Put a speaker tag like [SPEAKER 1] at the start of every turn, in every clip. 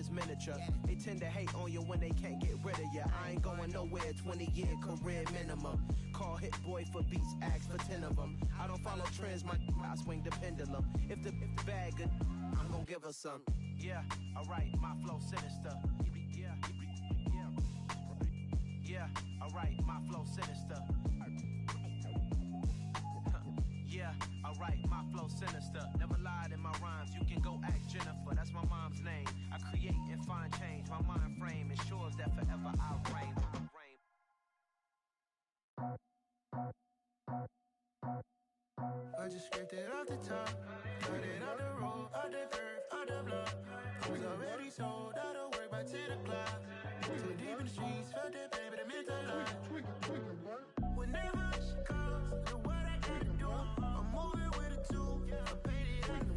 [SPEAKER 1] is miniature. They tend to hate on you when they can't get rid of you. I ain't going nowhere, 20-year career minimum. Call Hit Boy for beats, ask for 10 of them. I don't follow trends, I swing the pendulum. If the bag good, I'm gonna give her some. Yeah, alright, my flow sinister. Yeah, alright, my flow sinister. Yeah, alright, my flow sinister. Never lied in my rhymes, you can go ask Jennifer. That's my mom's name. I create and find change. My mind frame ensures that forever I'll reign.
[SPEAKER 2] I just scraped it off the top, cut it off the road, off the curve, off the block. I was already sold out of work by 10 o'clock. Too deep in the streets, felt that pain, but it meant a lot. Whenever she calls, know what I gotta do. I'm moving with a two, I paid it out the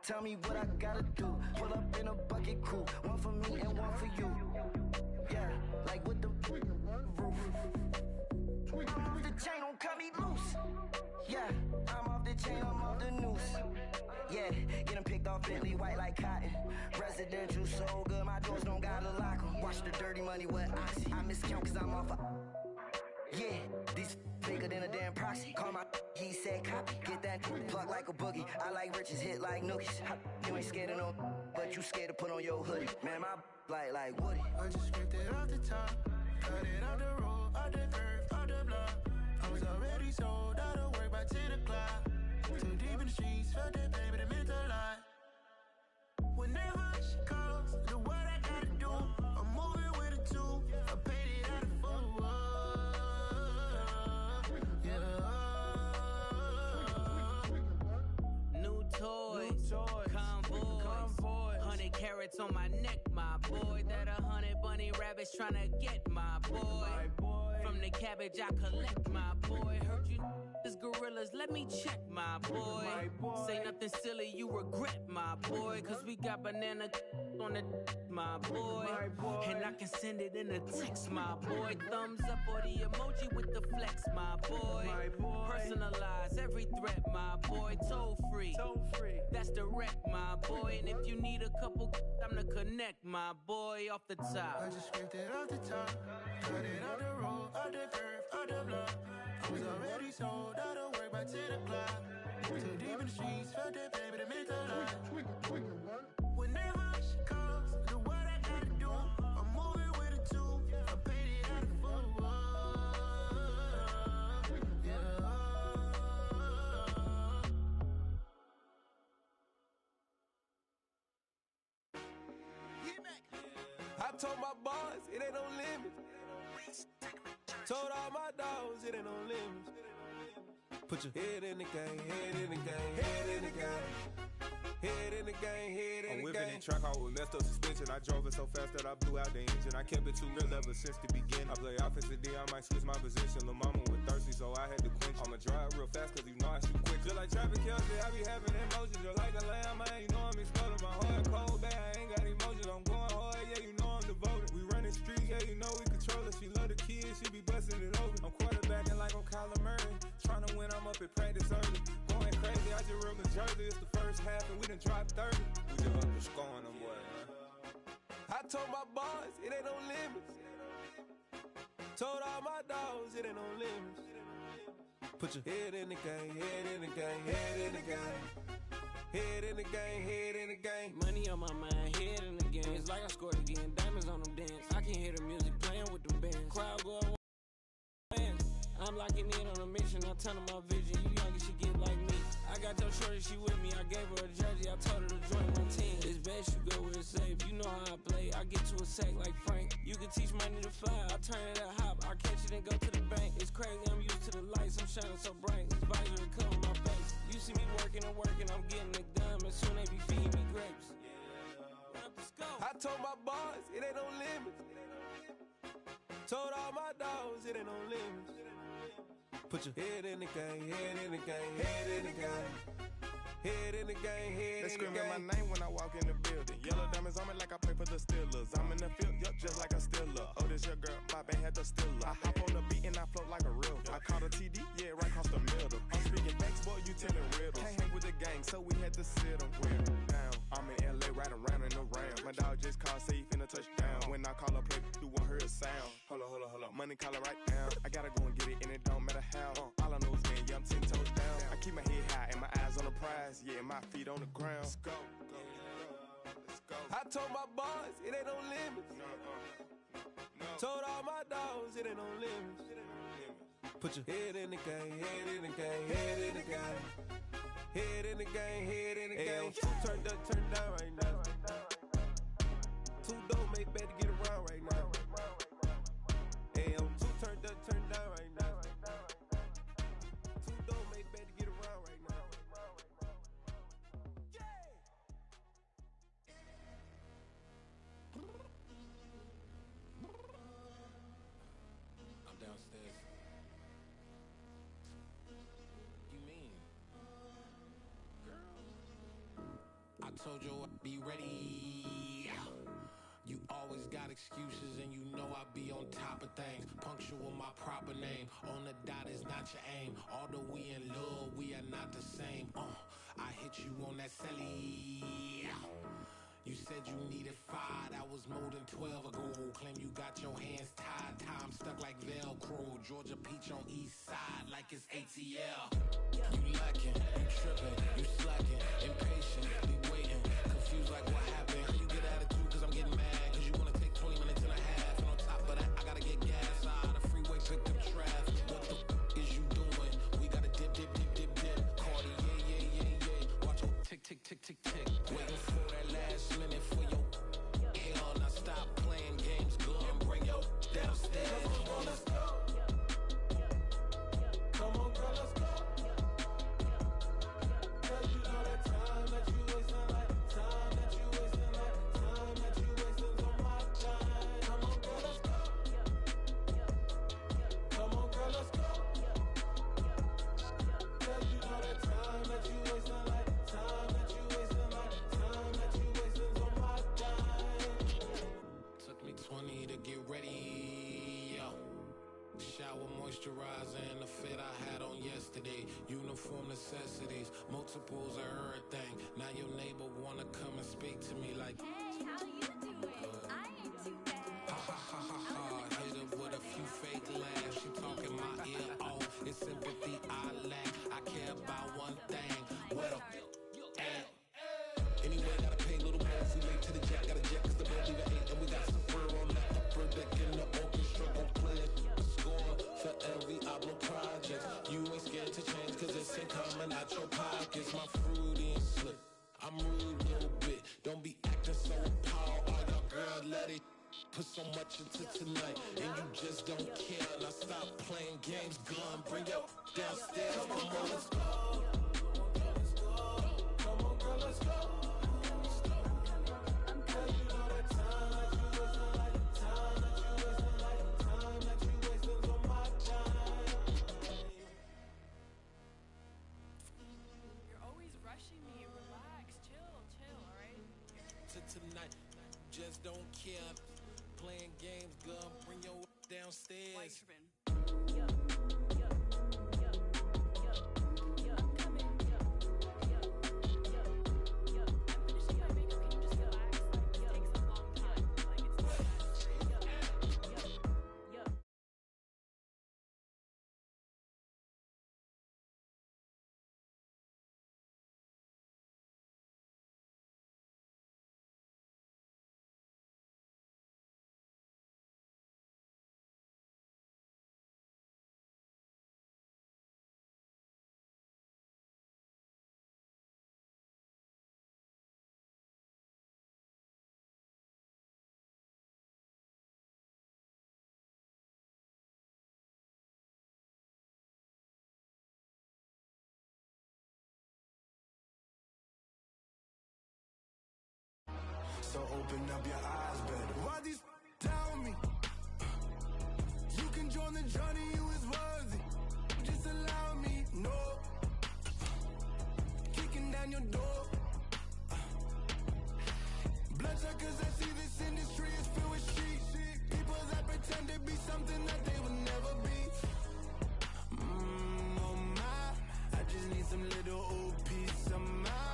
[SPEAKER 3] Tell me what I gotta do. Pull up in a bucket crew, one for me and one for you. Yeah, like with the roof. I'm off the chain, don't cut me loose. Yeah, I'm off the chain, I'm off the noose. Yeah, getting picked off Bentley white like cotton. Residential so good, my doors don't gotta lock 'em. Watch the dirty money with Oxy. I miscount cause I'm off yeah, these bigger than a damn proxy. Call my he said copy. Get that plug like a boogie. I like riches, hit like nookies. You ain't scared of no, but you scared to put on your hoodie. Man, my like Woody.
[SPEAKER 2] I just scraped it off the top, cut it off the road, off the curve, off the block. I was already sold out of work by 10 o'clock. Too deep in the streets, felt that pain, but it meant a lot. Whenever she calls, know what I gotta do. I'm moving with a two, I paid it out of full.
[SPEAKER 4] Convoy, 100 carats on my neck, my boy. That 100 bunny rabbits tryna get my boy. From the cabbage I collect, my boy. Heard you is gorillas, let me check, my boy. Say nothing silly, you regret, my boy. Cause we got banana on the my boy. And I can send it in a text, my boy. Thumbs up or the emoji with the flex, my boy. Personalize every threat, my boy. Toll free. That's direct, my boy. And if you need a couple, I'm the connect, my boy. Off the top.
[SPEAKER 2] I just scraped it off the top, cut it off the road, off the curve, off the block. I was already sold out of work by 10 o'clock. Too deep in the streets, felt that pain, but it meant a lot. Whenever she calls, know what I gotta do. I'm moving with a two, I paid it out of full.
[SPEAKER 5] I told my boys, it ain't no limits. Told all my dogs, it ain't no limits. Put your head in the game, head in the game, head in the game. Head in the game, head in the game. I'm whipping in track hall with messed up suspension. I drove it so fast that I blew out the engine. I kept it too real ever since the beginning. I play offensive D, I might switch my position. Lil' mama was thirsty, so I had to quench. I'ma drive real fast, cause you know I shoot quick. Just like traffic Kelsey, I be having emotions. Just like a lamb, man, you know I'm exploding. My heart cold, bad, I ain't got emotions. I'm going hard, yeah, you know I'm devoted. We running streets, yeah, you know we control it. She love the kids, she be busting it over. I'm quarterbacking like I'm Kyler Murray. Trying to win, I'm up at practice early. Going crazy, I just ripped the jersey. It's the first half and we done dropped 30. We just up the score on them boys, man. I told my boys, it ain't no limits. Told all my dogs, it ain't no limits. Put your head in the game, head in the game, head in the game. Head in the game, head in the game.
[SPEAKER 6] Money on my mind, head in the game. It's like I scored again, diamonds on them dance. I can hear the music playing with them bands. Crowd go on. I'm locking in on a mission, I tell her my vision. You young and she get like me. I got your shorty, she with me. I gave her a jersey, I told her to join my team. It's best you go where it's safe. You know how I play. I get to a sack like Frank. You can teach money to fly. I turn it a hop. I catch it and go to the bank. It's crazy, I'm used to the lights. I'm shining so bright. This visor will cover my face. You see me working and working. I'm getting it done. And soon they be feeding me grapes. Let's go.
[SPEAKER 5] I told my boys, it ain't no limits. Told all my dogs, it ain't no limits. Put your head in the game, head in the game, head in the game. Head in the game, head in the game. They screaming my name when I walk in the building. Yellow diamonds on me like I play for the Steelers. I'm in the field, yup, just like a Steeler. Oh, this your girl, my band had the Steeler. I hop on the beat and I float like a real. I caught a TD, yeah, right across the so we had to sit him down. I'm in LA riding around in the round. My dog just called, say he finna touchdown. When I call up, you won't hear a sound. Hold up, money call it right now. I gotta go and get it, and it don't matter how. All I know is man, yeah, I'm 10 toes down. I keep my head high and my eyes on the prize. Yeah, my feet on the ground. Let's go. I told my boys, it ain't no limits. Told all my dogs, it ain't no limits. Put your head in the game, head in the game, head in the game. Head in the game, head in the game. Two turned up, turned down right now. Two don't make bad to get around right now. Hey, two turned up, turned down right now. Two don't make bad to get around right now.
[SPEAKER 6] I'm downstairs. You mean? Girl. I told you I'd be ready. You always got excuses and you know I be on top of things. Punctual my proper name. On the dot is not your aim. Although we in love, we are not the same. I hit you on that celly. You said you needed 5, that was more than 12 ago. Claim you got your hands tied, time stuck like Velcro. Georgia Peach on east side like it's ATL. You lacking, you tripping, you slacking, impatient, be waiting, confused like what happened. You get attitude cause I'm getting mad, cause you wanna take 20 minutes and a half. And on top of that, I gotta get gas out of the freeway, picked up traffic. What the is you doing? We gotta dip. Cardi, yeah. Watch your tick. Waiting for that last minute for your hell. Now stop playing games, go and bring your downstairs. Come on, let's go. Come on, girl, let's go. Cause you know that time that you wasting, like time that you wasting, like time that you wasting on my time. Come on, girl, let's go. Come on, girl, let's go. Cause you know that time that you wasting, like time that you wasting, like time that you wasting on my time. Took me 20 to get ready. Shower moisturizer and the fit I had on yesterday. Uniform necessities, multiples of everything. Now your neighbor wanna come and speak to me like,
[SPEAKER 7] hey, how you doing? I ain't too bad.
[SPEAKER 6] ha. Hit her with a few fake laughs. She talking my ear off. It's sympathy I lack. I care about one thing. Well, anyway, gotta pay a little more. If we late to the jack, gotta jet cause the boat leave at 8. And we got some fur on the upper deck in the orchestra. Gon' play a score for every Ablo project. You ain't scared to change cause it's ain't coming out your pockets. My fruity and slick. I'm rude a little bit. Don't be acting so appalled. All y'all girl, let it put so much into tonight. And you just don't care. Now stop playing games, gun. Bring your downstairs. Come on, let's go. Come on, girl, let's go. Cause you know that time that you wasting, like time that you wasting, like time that you wasting on my time.
[SPEAKER 7] You're always rushing me. Relax, chill, alright?
[SPEAKER 6] To tonight, just don't care. Playing games, gun. Bring your downstairs.
[SPEAKER 7] Why you tripping? I'm coming. I'm finishing my makeup. Can you just relax? Like, it takes a long time. Like, it's not that serious.
[SPEAKER 2] So open up your eyes, baby. Why these tell me? You can join the journey, you is worthy. Just allow me, no. Kicking down your door. Bloodshot cause I see this industry is filled with shit. People that pretend to be something that they will never be. Oh my, I just need some little old peace of mind.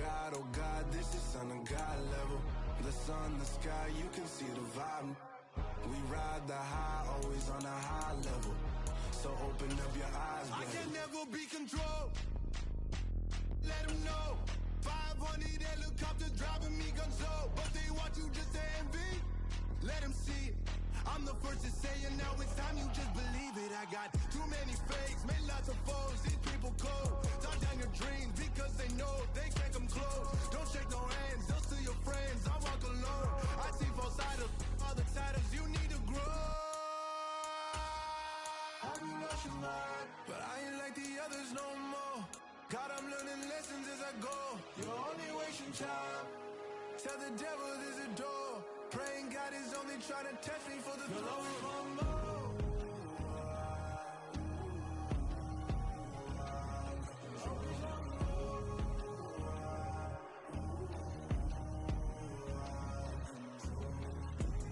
[SPEAKER 2] oh God, this is son of God level. The sun, the sky, you can see the vibe. We ride the high, always on a high level. So open up your eyes, baby. I can never be controlled. Let them know. 500 helicopters driving me gunso, but they want you just to envy. Let them see it. I'm the first to say it, now it's time you just believe it. I got too many fakes, made lots of foes. These people cold. Talk down your dreams because they know they can't come close. Don't shake no hands, they'll steal your friends. I walk alone. I see both sides, all the titles you need to grow. Have you lost your mind? But I ain't like the others no more. God, I'm learning lessons as I go. You're only wasting time. Tell the devil there's a door. Praying God is only trying to test me for the throne.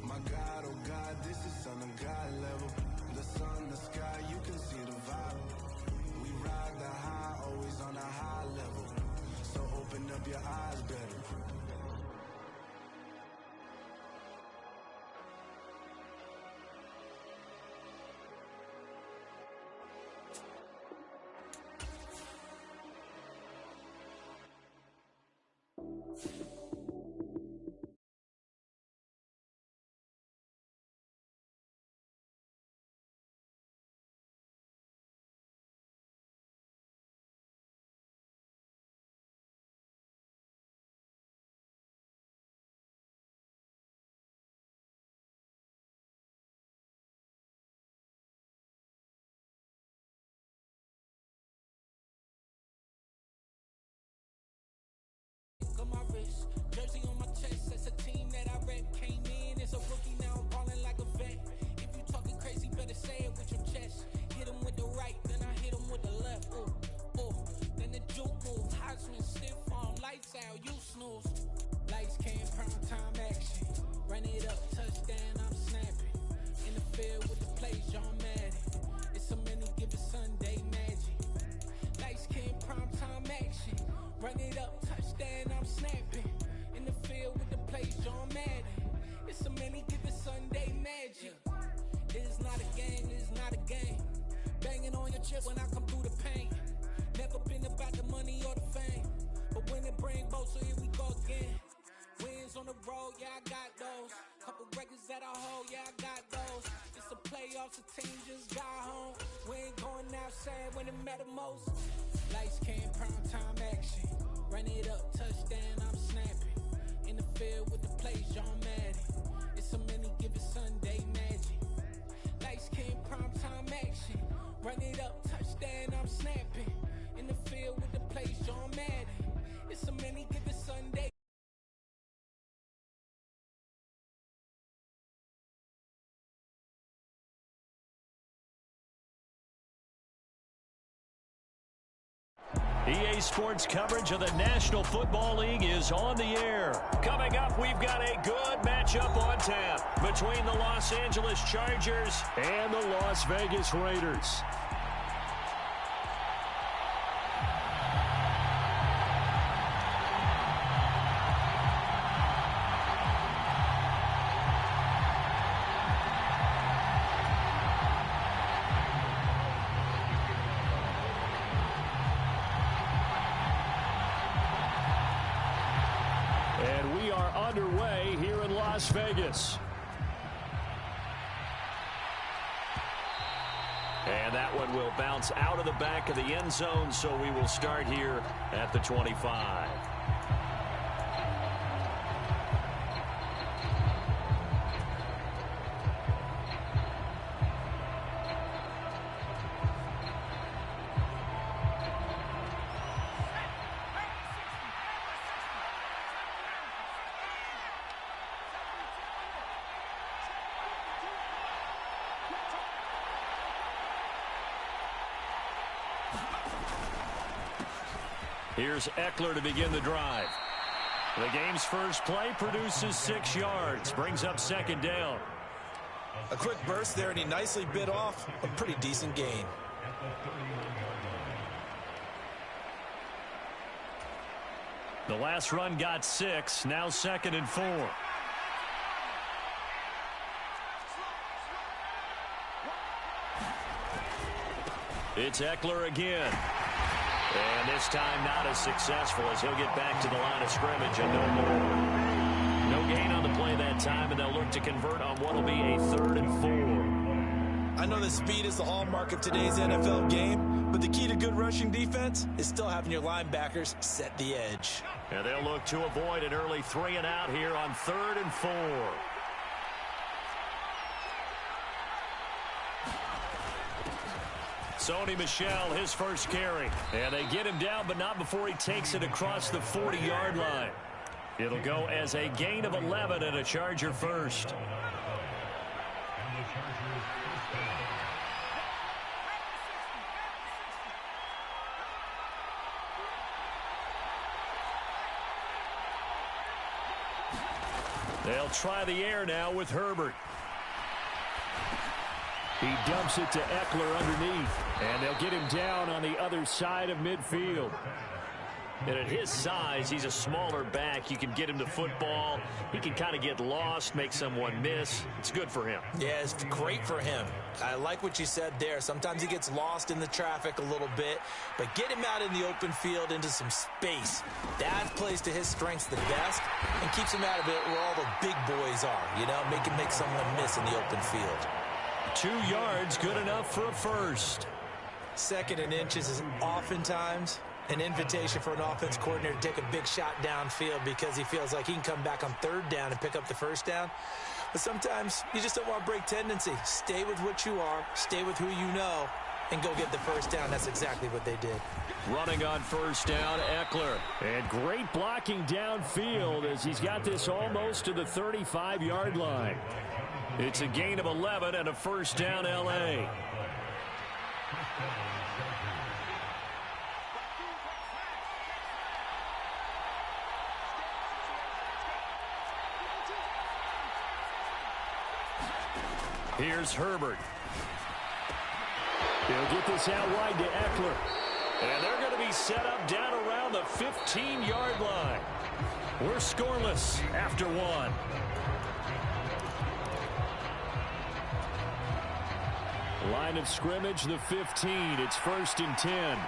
[SPEAKER 2] My God, oh God, this is son of God level. The sun, the sky, you can see the vibe. We ride the high, always on a high level. So open up your eyes better.
[SPEAKER 6] On my wrist, jersey on my chest, that's a team that I rep. Came in as a rookie, now I'm ballin' like a vet. If you talking crazy, better say it with your chest. Hit him with the right, then I hit him with the left. Ooh, ooh, then the juke move. Heisman, stiff arm, lights out, you snooze. Lights came, prime time action. Run it up, touchdown, I'm snapping. In the field with the plays, John Madden. It's so many, give it Sunday magic. Lights came, prime time action. Run it up, touchdown, I'm snapping. In the field with the plays, John Madden. It's so many, give it Sunday magic. It is not a game, it is not a game. Banging on your chest when I come through the pain. Never been about the money or the fame. But when it bring both, so here we go again. Wins on the road, yeah, I got those. Couple records that I hold, yeah, I got those. It's the playoffs, the team just got home. We ain't going outside when it matter most. Lights came, prime time action. Run it up, touchdown, I'm snapping. In the field with the plays, John Madden. It's so many, give it Sunday magic. Lights came, prime time action. Run it up, touchdown, I'm snapping. In the field with the plays, John Madden. It's so many, give it Sunday.
[SPEAKER 8] EA Sports coverage of the National Football League is on the air. Coming up, we've got a good matchup on tap between the Los Angeles Chargers and the Las Vegas Raiders. And we are underway here in Las Vegas. And that one will bounce out of the back of the end zone, so we will start here at the 25. Here's Eckler to begin the drive. The game's first play produces 6 yards, brings up second down.
[SPEAKER 9] A quick burst there, and he nicely bit off a pretty decent gain.
[SPEAKER 8] The last run got 6, now 2nd and 4. It's Eckler again. And this time not as successful as he'll get back to the line of scrimmage and no more. No gain on the play that time, and they'll look to convert on what will be a 3rd and 4.
[SPEAKER 9] I know that speed is the hallmark of today's NFL game, but the key to good rushing defense is still having your linebackers set the edge.
[SPEAKER 8] And they'll look to avoid an early 3 and out here on 3rd and 4. Sony Michel, his first carry. And they get him down, but not before he takes it across the 40-yard line. It'll go as a gain of 11 and a Charger first. They'll try the air now with Herbert. He dumps it to Eckler underneath, and they'll get him down on the other side of midfield. And at his size, he's a smaller back. You can get him to football. He can kind of get lost, make someone miss. It's good for him.
[SPEAKER 9] Yeah, it's great for him. I like what you said there. Sometimes he gets lost in the traffic a little bit, but get him out in the open field into some space. That plays to his strengths the best and keeps him out of it where all the big boys are, you know, make him make someone miss in the open field.
[SPEAKER 8] 2 yards, good enough for a first.
[SPEAKER 9] 2nd and inches is oftentimes an invitation for an offense coordinator to take a big shot downfield because he feels like he can come back on 3rd down and pick up the 1st down. But sometimes you just don't want to break tendency. Stay with what you are, stay with who you know, and go get the 1st down. That's exactly what they did.
[SPEAKER 8] Running on 1st down, Eckler. And great blocking downfield as he's got this almost to the 35-yard line. It's a gain of 11 and a 1st down, L.A. Here's Herbert. He'll get this out wide to Eckler. And they're going to be set up down around the 15-yard line. We're scoreless after 1. Line of scrimmage, the 15. It's 1st and 10.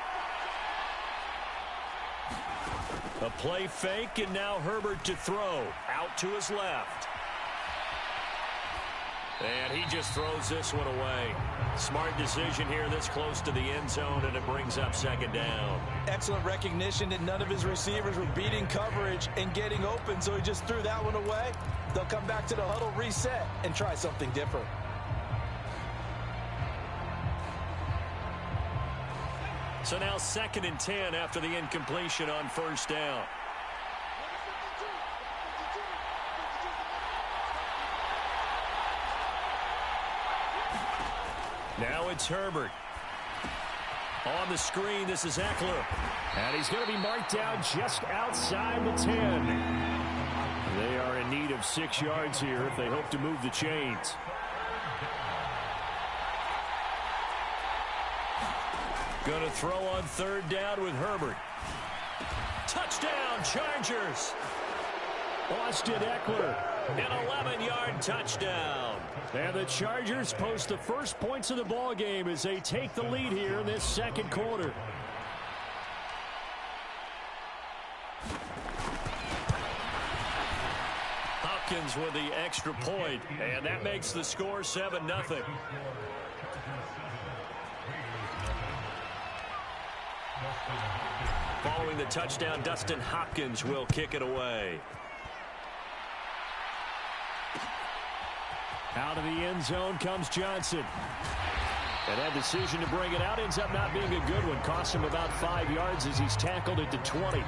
[SPEAKER 8] A play fake, and now Herbert to throw. Out to his left. And he just throws this one away. Smart decision here this close to the end zone, and it brings up 2nd down.
[SPEAKER 9] Excellent recognition that none of his receivers were beating coverage and getting open, so he just threw that one away. They'll come back to the huddle, reset, and try something different.
[SPEAKER 8] So now 2nd and 10 after the incompletion on 1st down. Now it's Herbert. On the screen, this is Eckler. And he's going to be marked down just outside the 10. They are in need of 6 yards here if they hope to move the chains. Going to throw on 3rd down with Herbert. Touchdown, Chargers. Austin Eckler, an 11-yard touchdown. And the Chargers post the first points of the ball game as they take the lead here in this 2nd quarter. Hopkins with the extra point, and that makes the score 7-0. Following the touchdown, Dustin Hopkins will kick it away. Out of the end zone comes Johnson. And that decision to bring it out ends up not being a good one. Cost him about 5 yards as he's tackled at the 20.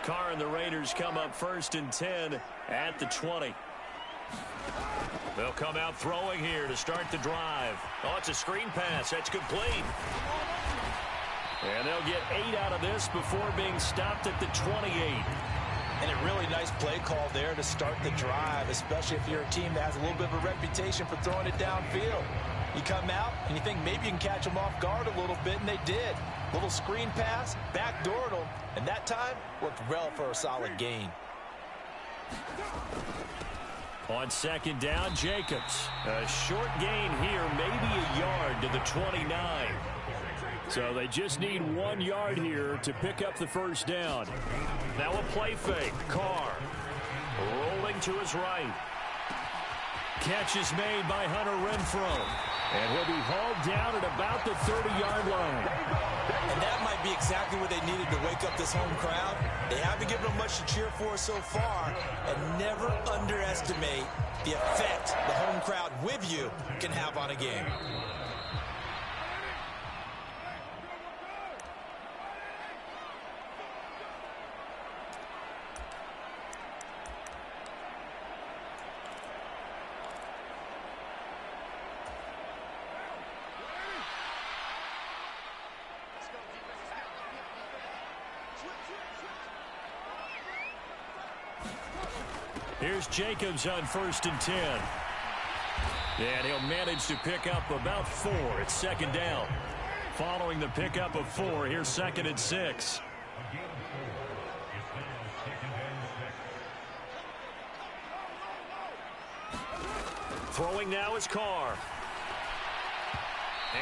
[SPEAKER 8] Carr and the Raiders come up 1st and 10 at the 20. They'll come out throwing here to start the drive. Oh, it's a screen pass. That's complete. And They'll get 8 out of this before being stopped at the 28.
[SPEAKER 9] And a really nice play call there to start the drive, especially if you're a team that has a little bit of a reputation for throwing it downfield. You come out and you think maybe you can catch them off guard a little bit, and they did. Little screen pass, backdoored them, and that time worked well for a solid gain.
[SPEAKER 8] On second down, Jacobs. A short gain here, maybe a yard to the 29. So they just need 1 yard here to pick up the first down. Now a play fake. Carr rolling to his right. Catch is made by Hunter Renfrow. And he'll be hauled down at about the 30-yard line.
[SPEAKER 9] And that might be exactly what they needed to wake up this home crowd. They haven't given them much to cheer for so far. And never underestimate the effect the home crowd with you can have on a game.
[SPEAKER 8] Here's Jacobs on 1st and 10. And he'll manage to pick up about 4 at second down. Following the pickup of 4, here's 2nd and 6. Throwing now is Carr.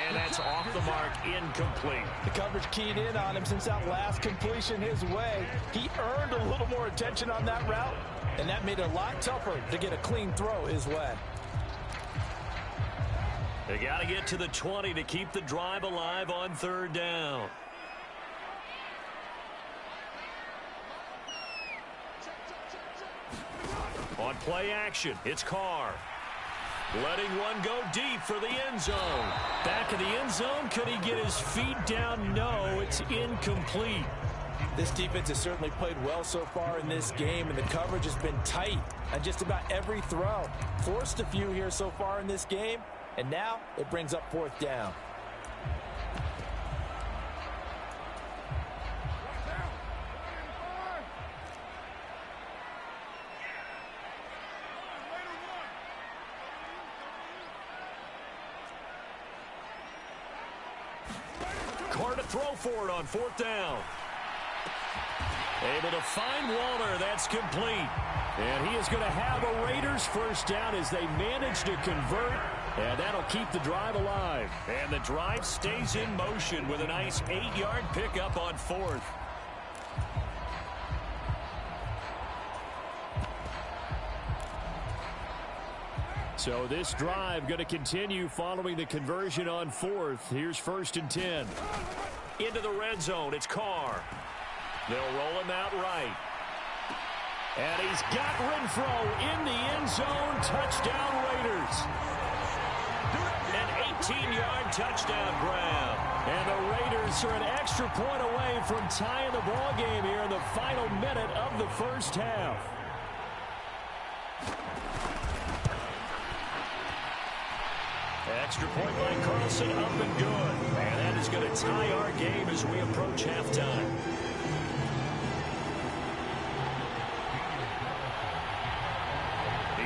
[SPEAKER 8] And that's off the mark, incomplete.
[SPEAKER 9] The coverage keyed in on him since that last completion his way. He earned a little more attention on that route, and that made it a lot tougher to get a clean throw his way.
[SPEAKER 8] They got to get to the 20 to keep the drive alive on 3rd down. On play action, it's Carr. Letting one go deep for the end zone. Back of the end zone, could he get his feet down? No, it's incomplete.
[SPEAKER 9] This defense has certainly played well so far in this game, and the coverage has been tight on just about every throw. Forced a few here so far in this game, and now it brings up 4th down.
[SPEAKER 8] Carr to throw for it on 4th down. Able to find Waller. That's complete. And he is going to have a Raiders first down as they manage to convert. And that'll keep the drive alive. And the drive stays in motion with a nice 8-yard pickup on 4th. So this drive going to continue following the conversion on 4th. Here's 1st and 10. Into the red zone. It's Carr. They'll roll him out right. And he's got Renfrow in the end zone. Touchdown Raiders. An 18-yard touchdown grab. And the Raiders are an extra point away from tying the ball game here in the final minute of the first half. Extra point by Carlson, up and good. And that is going to tie our game as we approach halftime.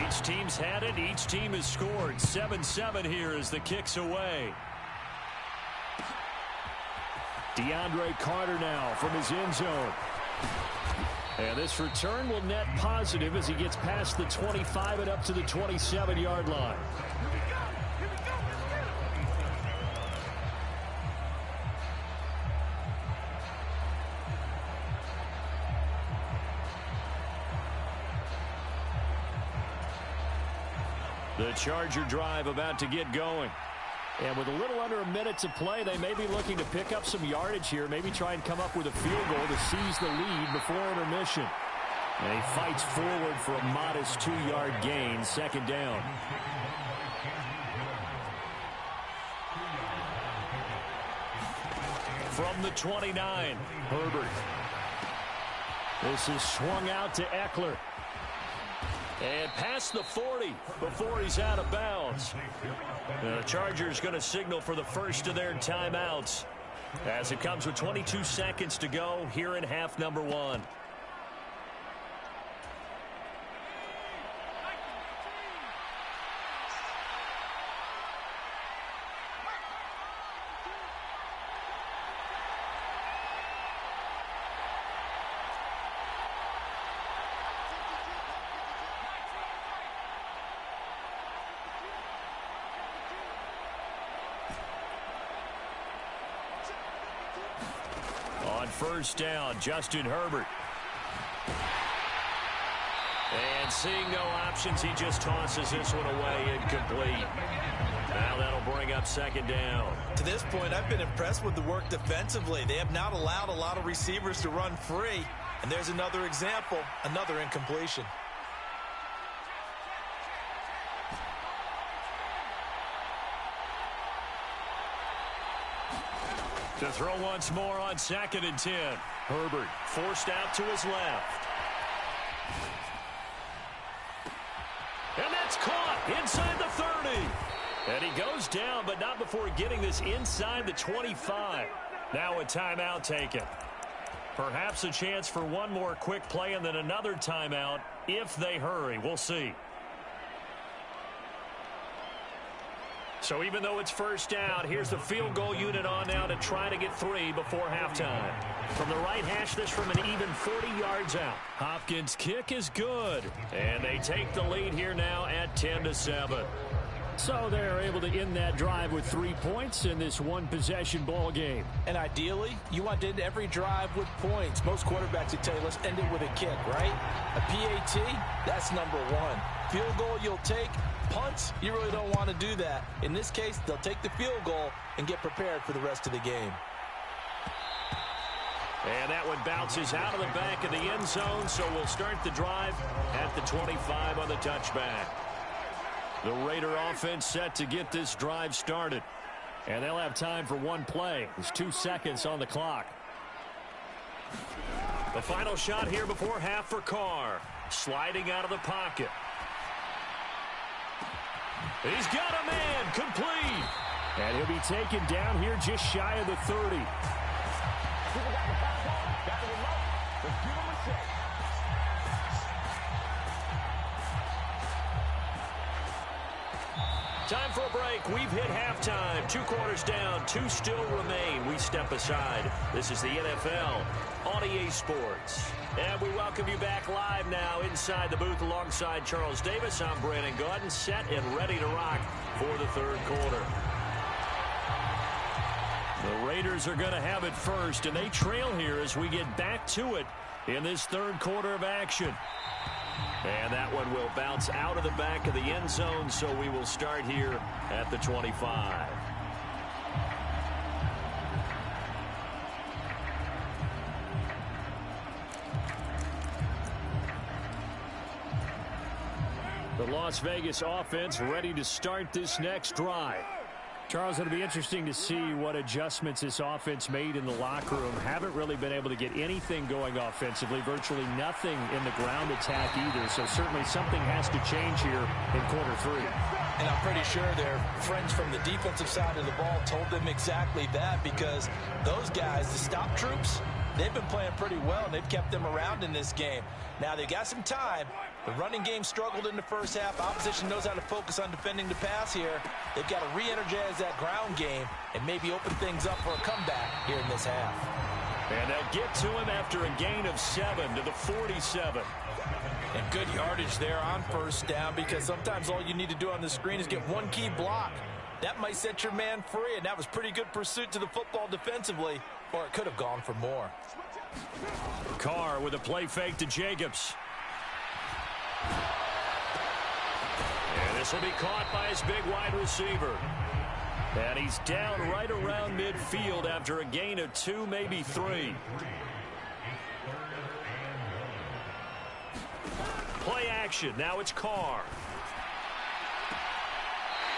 [SPEAKER 8] Each team's had it. Each team has scored. 7-7 here as the kick's away. DeAndre Carter now from his end zone. And this return will net positive as he gets past the 25 and up to the 27-yard line. The Charger drive about to get going. And with a little under a minute to play, they may be looking to pick up some yardage here, maybe try and come up with a field goal to seize the lead before intermission. And he fights forward for a modest 2-yard gain, 2nd down. From the 29, Herbert. This is swung out to Eckler. And past the 40 before he's out of bounds. The Chargers going to signal for the first of their timeouts. as it comes with 22 seconds to go here in half number one. On first down, Justin Herbert. And seeing no options, he just tosses this one away incomplete. Now that'll bring up second down.
[SPEAKER 9] To this point, I've been impressed with the work defensively. They have not allowed a lot of receivers to run free. And there's another example, another incompletion.
[SPEAKER 8] To throw once more on 2nd and 10. Herbert forced out to his left. And that's caught inside the 30. And he goes down, but not before getting this inside the 25. Now a timeout taken. Perhaps a chance for one more quick play and then another timeout if they hurry. We'll see. So even though it's first down, here's the field goal unit on now to try to get 3 before halftime. From the right hash, this from an even 40 yards out. Hopkins' kick is good. And they take the lead here now at 10-7. So they're able to end that drive with 3 points in this one-possession ball game.
[SPEAKER 9] And ideally, you want to end every drive with points. Most quarterbacks would tell you, let's end it with a kick, right? A PAT, that's number 1. Field goal you'll take. Punts, you really don't want to do that. In this case, they'll take the field goal and get prepared for the rest of the game.
[SPEAKER 8] And that one bounces out of the back of the end zone, so we'll start the drive at the 25 on the touchback. The Raider offense set to get this drive started. And they'll have time for one play. There's 2 seconds on the clock. The final shot here before half for Carr. Sliding out of the pocket. He's got a man, complete.
[SPEAKER 10] And he'll be taken down here just shy of the 30.
[SPEAKER 8] Time for a break. We've hit halftime. 2 quarters down, 2 still remain. We step aside. This is the NFL on EA Sports. And we welcome you back live now inside the booth alongside Charles Davis. I'm Brandon Gaudin, set and ready to rock for the 3rd quarter. The Raiders are going to have it first, and they trail here as we get back to it in this 3rd quarter of action. And that one will bounce out of the back of the end zone, so we will start here at the 25. The Las Vegas offense ready to start this next drive.
[SPEAKER 10] Charles, it'll be interesting to see what adjustments this offense made in the locker room. Haven't really been able to get anything going offensively, virtually nothing in the ground attack either. So certainly something has to change here in quarter 3.
[SPEAKER 9] And I'm pretty sure their friends from the defensive side of the ball told them exactly that, because those guys, the stop troops, they've been playing pretty well, and they've kept them around in this game. Now, they've got some time. The running game struggled in the first half. Opposition knows how to focus on defending the pass here. They've got to re-energize that ground game and maybe open things up for a comeback here in this half.
[SPEAKER 8] And they'll get to him after a gain of 7 to the 47.
[SPEAKER 9] And good yardage there on first down, because sometimes all you need to do on the screen is get one key block. That might set your man free, and that was pretty good pursuit to the football defensively, or it could have gone for more.
[SPEAKER 8] Carr with a play fake to Jacobs. And this will be caught by his big wide receiver. And he's down right around midfield after a gain of 2, maybe 3. Play action. Now it's Carr.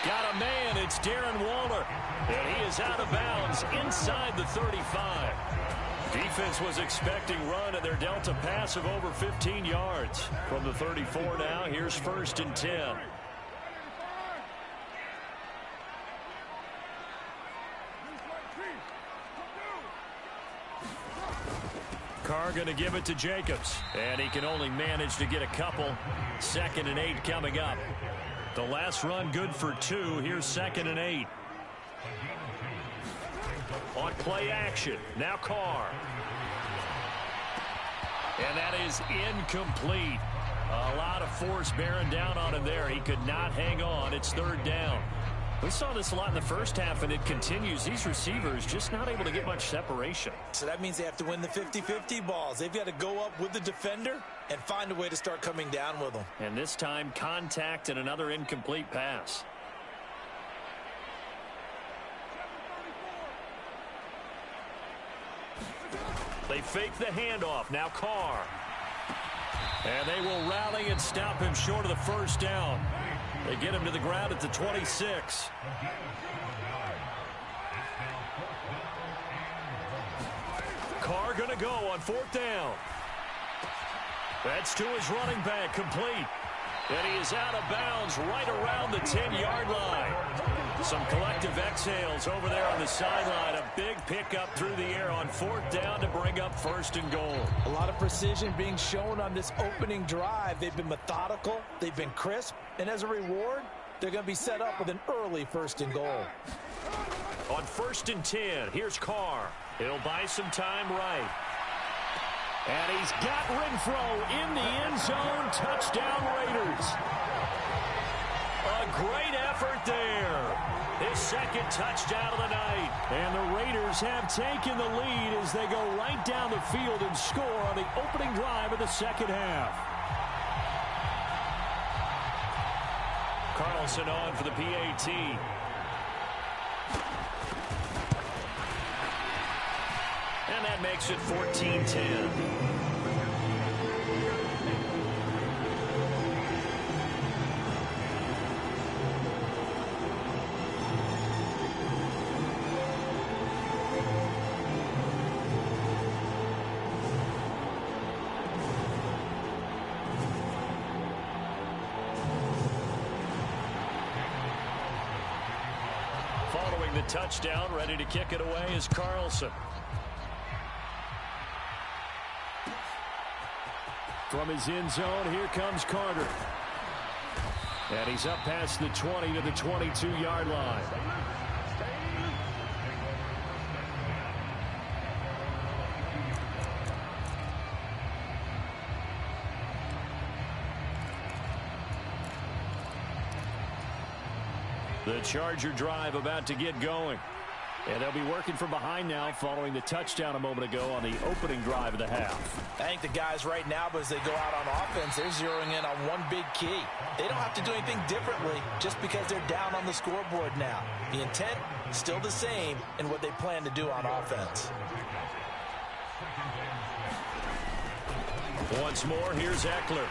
[SPEAKER 8] Got a man. It's Darren Waller. And he is out of bounds inside the 35. Defense was expecting run, and they're dealt a pass of over 15 yards. From the 34 now, here's 1st and 10. Carr going to give it to Jacobs. And he can only manage to get a couple. 2nd and 8 coming up. The last run good for 2. Here's 2nd and 8. On play action. Now Carr. And that is incomplete. A lot of force bearing down on him there. He could not hang on. It's 3rd down. We saw this a lot in the first half, and it continues. These receivers just not able to get much separation.
[SPEAKER 9] So that means they have to win the 50-50 balls. They've got to go up with the defender and find a way to start coming down with them.
[SPEAKER 8] And this time, contact and another incomplete pass. They fake the handoff. Now Carr. And they will rally and stop him short of the 1st down. They get him to the ground at the 26. Carr going to go on 4th down. That's to his running back, complete. And he is out of bounds right around the 10-yard line. Some collective exhales over there on the sideline. A big pickup through the air on 4th down to bring up 1st and goal.
[SPEAKER 9] A lot of precision being shown on this opening drive. They've been methodical. They've been crisp. And as a reward, they're going to be set up with an early 1st and goal.
[SPEAKER 8] On 1st and 10, here's Carr. It'll buy some time right. And he's got Renfro in the end zone. Touchdown Raiders. A great effort there. His 2nd touchdown of the night. And the Raiders have taken the lead as they go right down the field and score on the opening drive of the 2nd half. Carlson on for the PAT. And that makes it 14-10. Following the touchdown, ready to kick it away is Carlson. From his end zone, here comes Carter. And he's up past the 20 to the 22-yard line. The Charger drive about to get going. And they'll be working from behind now following the touchdown a moment ago on the opening drive of the half.
[SPEAKER 9] I think the guys right now, as they go out on offense, they're zeroing in on one big key. They don't have to do anything differently just because they're down on the scoreboard now. The intent, still the same in what they plan to do on offense.
[SPEAKER 8] Once more, here's Eckler.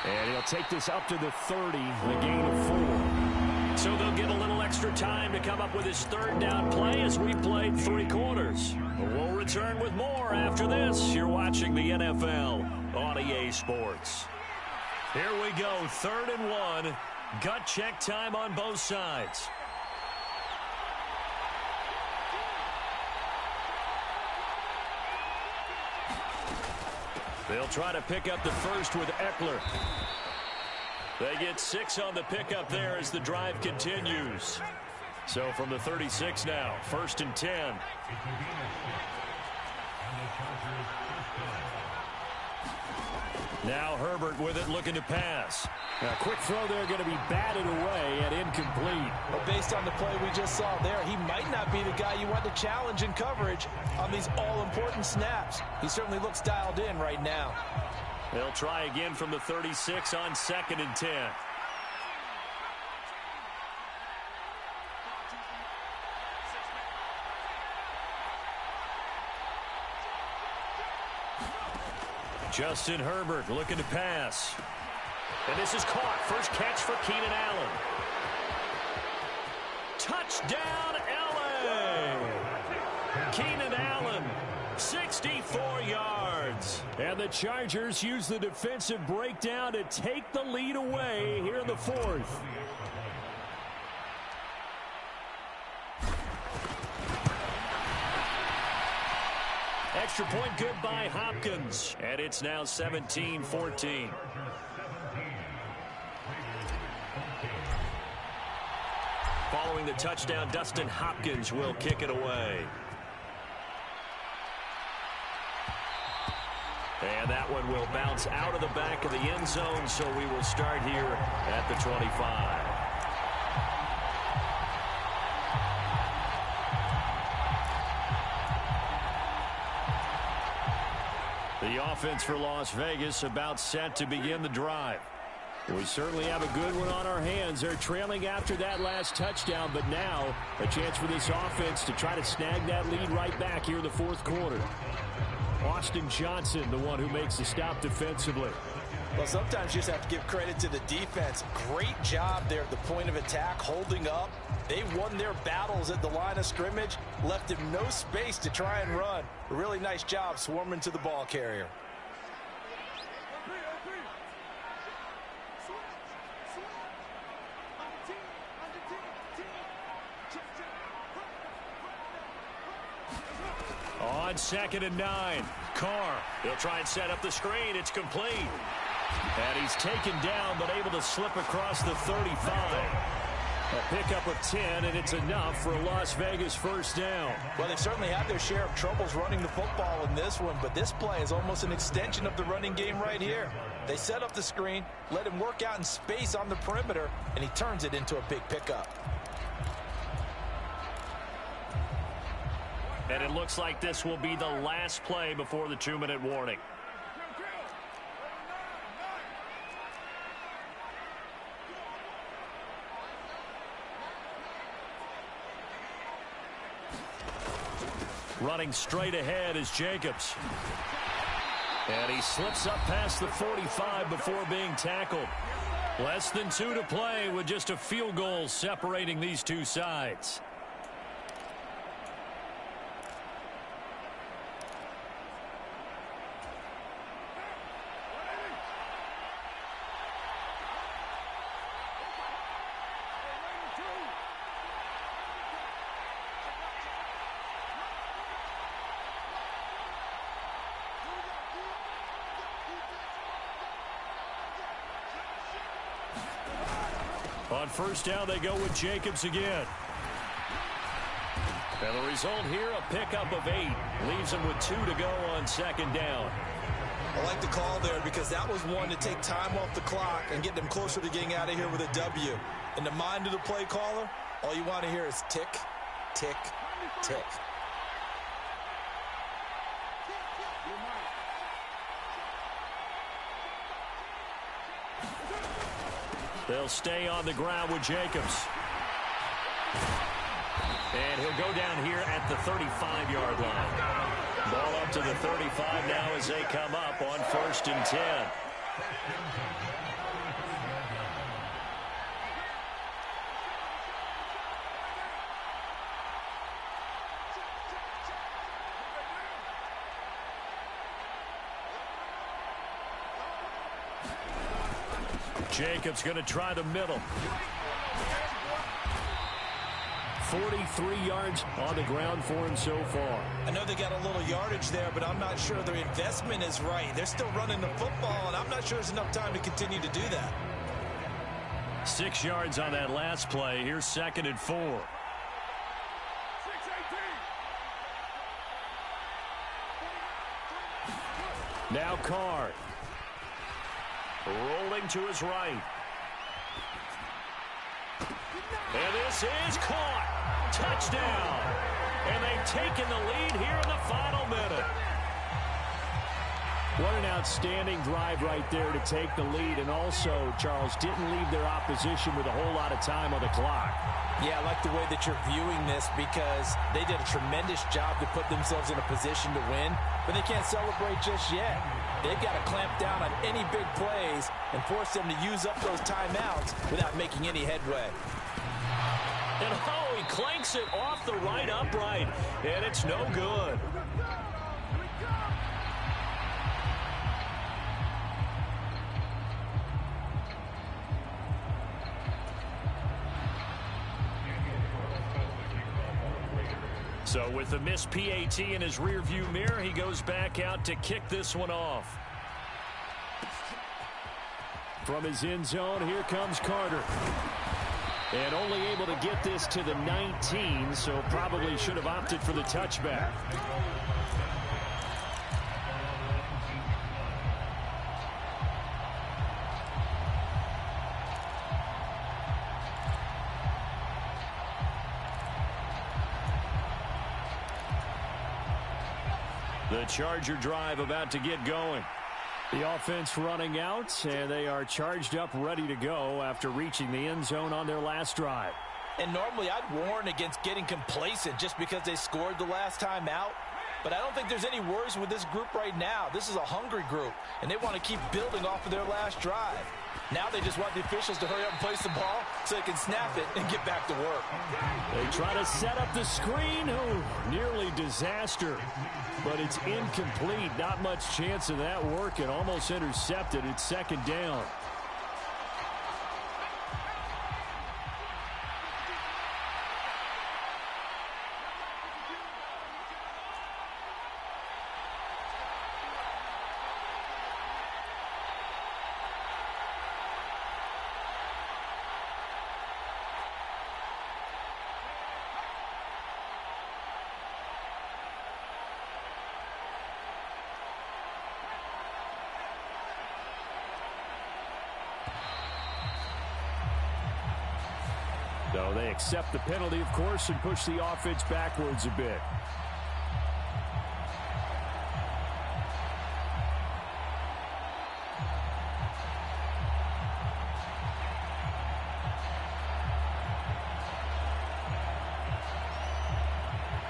[SPEAKER 8] And he'll take this up to the 30, the gain of 4. So they'll get a little extra time to come up with his 3rd down play as we played 3 quarters. We'll return with more after this. You're watching the NFL on EA Sports. Here we go, 3rd and 1. Gut check time on both sides. They'll try to pick up the first with Eckler. They get 6 on the pickup there as the drive continues. So from the 36 now, 1st and 10. Now Herbert with it, looking to pass. A quick throw there, going to be batted away and incomplete.
[SPEAKER 9] But based on the play we just saw there, he might not be the guy you want to challenge in coverage on these all-important snaps. He certainly looks dialed in right now.
[SPEAKER 8] They'll try again from the 36 on 2nd and 10. Justin Herbert looking to pass. And this is caught. First catch for Keenan Allen. Touchdown, LA! Keenan Allen, 64 yards. And the Chargers use the defensive breakdown to take the lead away here in the 4th. Extra point good by Hopkins. And it's now 17-14. Following the touchdown, Dustin Hopkins will kick it away. And that one will bounce out of the back of the end zone, so we will start here at the 25. The offense for Las Vegas about set to begin the drive. We certainly have a good one on our hands. They're trailing after that last touchdown, but now a chance for this offense to try to snag that lead right back here in the fourth quarter. Austin Johnson, the one who makes the stop defensively.
[SPEAKER 9] Well, sometimes you just have to give credit to the defense. Great job there at the point of attack, holding up. They won their battles at the line of scrimmage, left him no space to try and run. A really nice job swarming to the ball carrier.
[SPEAKER 8] On 2nd and 9, Carr. He'll try and set up the screen. It's complete. And he's taken down, but able to slip across the 35. A pickup of 10, and it's enough for a Las Vegas first down.
[SPEAKER 9] Well, they've certainly had their share of troubles running the football in this one, but this play is almost an extension of the running game right here. They set up the screen, let him work out in space on the perimeter, and he turns it into a big pickup.
[SPEAKER 8] And it looks like this will be the last play before the 2-minute warning. Running straight ahead is Jacobs. And he slips up past the 45 before being tackled. Less than 2 to play with just a field goal separating these two sides. On first down, they go with Jacobs again. And the result here, a pickup of 8. Leaves them with 2 to go on 2nd down.
[SPEAKER 9] I like the call there because that was one to take time off the clock and get them closer to getting out of here with a W. In the mind of the play caller, all you want to hear is tick, tick, tick.
[SPEAKER 8] They'll stay on the ground with Jacobs. And he'll go down here at the 35-yard line. Ball up to the 35 now as they come up on 1st and 10. Jacobs going to try the middle. 43 yards on the ground for him so far.
[SPEAKER 9] I know they got a little yardage there, but I'm not sure their investment is right. They're still running the football, and I'm not sure there's enough time to continue to do that.
[SPEAKER 8] 6 yards on that last play. Here's 2nd and 4. Now Carr. Rolling to his right. And this is caught. Touchdown. And they've taken the lead here in the final minute.
[SPEAKER 10] What an outstanding drive right there to take the lead. And also, Charles, didn't leave their opposition with a whole lot of time on the clock.
[SPEAKER 9] Yeah, I like the way that you're viewing this because they did a tremendous job to put themselves in a position to win, but they can't celebrate just yet. They've got to clamp down on any big plays and force them to use up those timeouts without making any headway.
[SPEAKER 8] And he clanks it off the right upright, and it's no good. So with the missed PAT in his rearview mirror, he goes back out to kick this one off.
[SPEAKER 10] From his end zone, here comes Carter. And only able to get this to the 19, so probably should have opted for the touchback.
[SPEAKER 8] The Charger drive about to get going.
[SPEAKER 10] The offense running out, and they are charged up, ready to go after reaching the end zone on their last drive.
[SPEAKER 9] And normally I'd warn against getting complacent just because they scored the last time out. But I don't think there's any worries with this group right now. This is a hungry group, and they want to keep building off of their last drive. Now they just want the officials to hurry up and place the ball so they can snap it and get back to work.
[SPEAKER 10] They try to set up the screen. Oh, nearly disaster. But it's incomplete. Not much chance of that working. Almost intercepted. It's second down. So they accept the penalty, of course, and push the offense backwards a bit.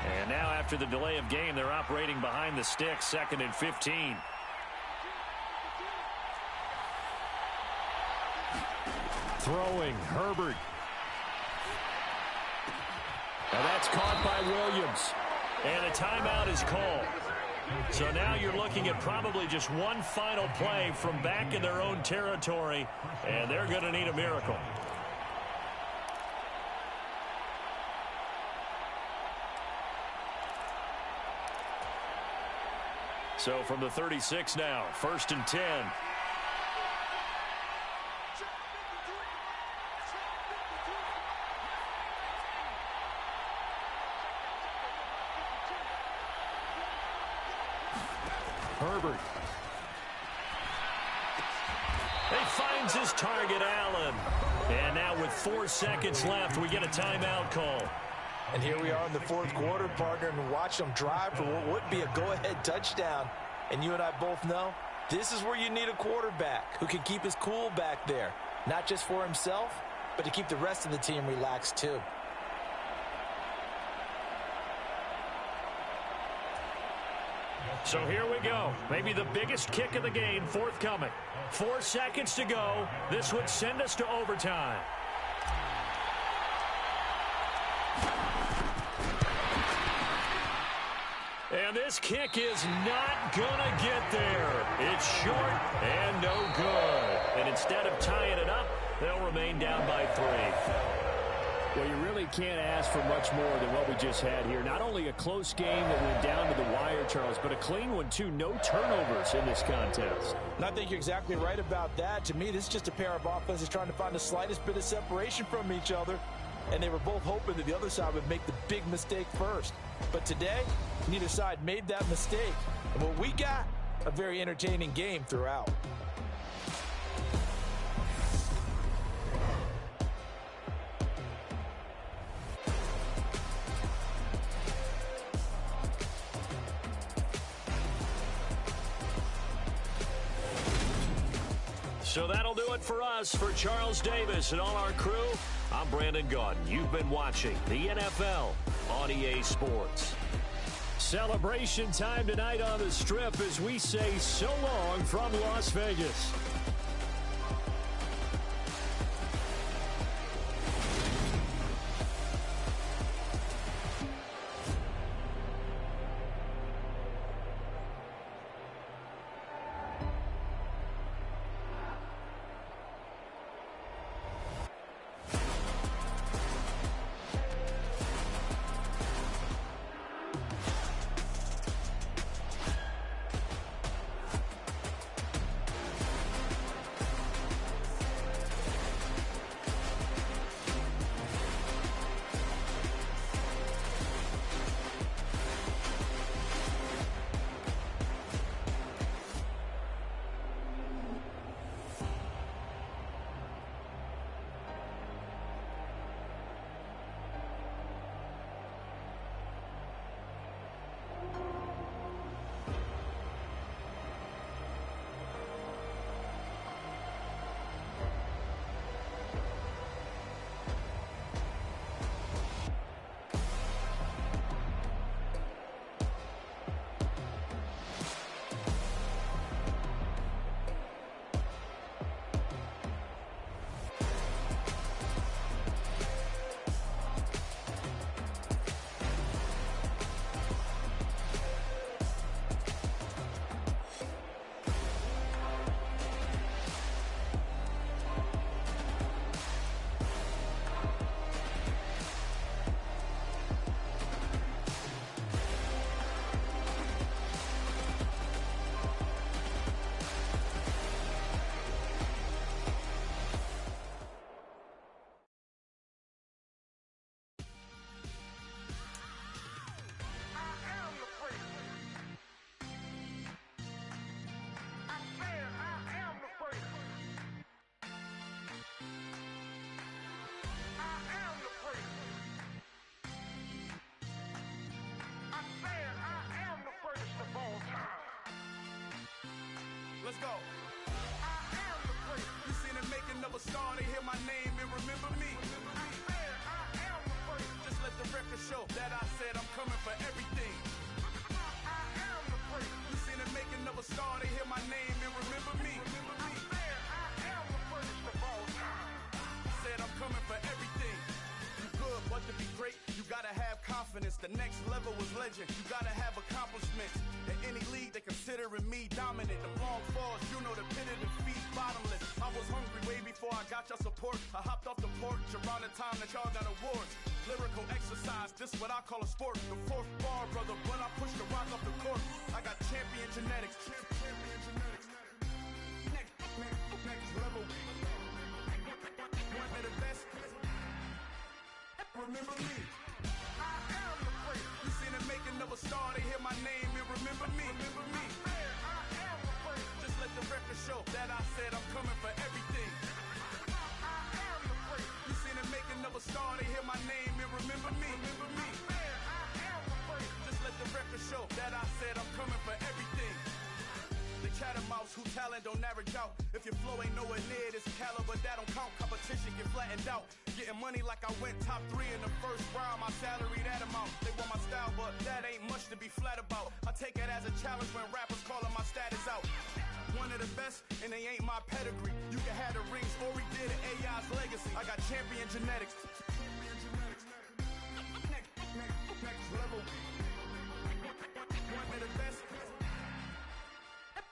[SPEAKER 8] And now after the delay of game, they're operating behind the sticks, 2nd and 15.
[SPEAKER 10] Throwing, Herbert. And that's caught by Williams.
[SPEAKER 8] And a timeout is called. So now you're looking at probably just one final play from back in their own territory, and they're going to need a miracle. So from the 36 now, 1st and 10.
[SPEAKER 10] Herbert.
[SPEAKER 8] He finds his target, Allen. And now with 4 seconds left, we get a timeout call.
[SPEAKER 9] And here we are in the 4th quarter, partner, and watch them drive for what would be a go-ahead touchdown. And you and I both know this is where you need a quarterback who can keep his cool back there. Not just for himself, but to keep the rest of the team relaxed too.
[SPEAKER 8] So here we go. Maybe the biggest kick of the game forthcoming. 4 seconds to go. This would send us to overtime. And this kick is not gonna get there. It's short and no good. And instead of tying it up, they'll remain down by 3.
[SPEAKER 10] Well, you really can't ask for much more than what we just had here. Not only a close game that went down to the wire, Charles, but a clean one, too. No turnovers in this contest.
[SPEAKER 9] And I think you're exactly right about that. To me, this is just a pair of offenses trying to find the slightest bit of separation from each other. And they were both hoping that the other side would make the big mistake first. But today, neither side made that mistake. And what we got, a very entertaining game throughout.
[SPEAKER 8] So that'll do it for us. For Charles Davis and all our crew, I'm Brandon Gaudin. You've been watching the NFL on EA Sports.
[SPEAKER 10] Celebration time tonight on the Strip as we say so long from Las Vegas.
[SPEAKER 11] Let's go. You seen the making of a star, they hear my name and remember me. Just let the record show that I said I'm coming for everything. You seen the making of a star, they hear my name and remember me. Said I'm coming for everything. You good, but to be great, you gotta have confidence. The next level was legend. You gotta have accomplishments. In any league, they considering me dominant. The long falls, you know the pit of defeat, bottomless. I was hungry way before I got your support. I hopped off the porch around the time that y'all got awards. Lyrical exercise, this what I call a sport. The fourth bar, brother, when I push the rock off the court. I got champion genetics. Champion genetics. Next level. One of the best. Remember me. You seen the making of a star, they hear my name and remember me. Just let the record show that I said I'm coming for everything. You seen the making of a star, they hear my name and remember me. Just let the record show that I said I'm coming for everything. The catamounts who talent don't average out. If your flow ain't nowhere near this caliber, that don't count. Competition get flattened out. Getting money like I went top 3 in the first round. My salary that amount. They want my style, but that ain't much to be flat about. I take it as a challenge when rappers calling my status out. One of the best, and they ain't my pedigree. You can have the rings, or we did it, AI's legacy. I got champion genetics. Next level. One of the best.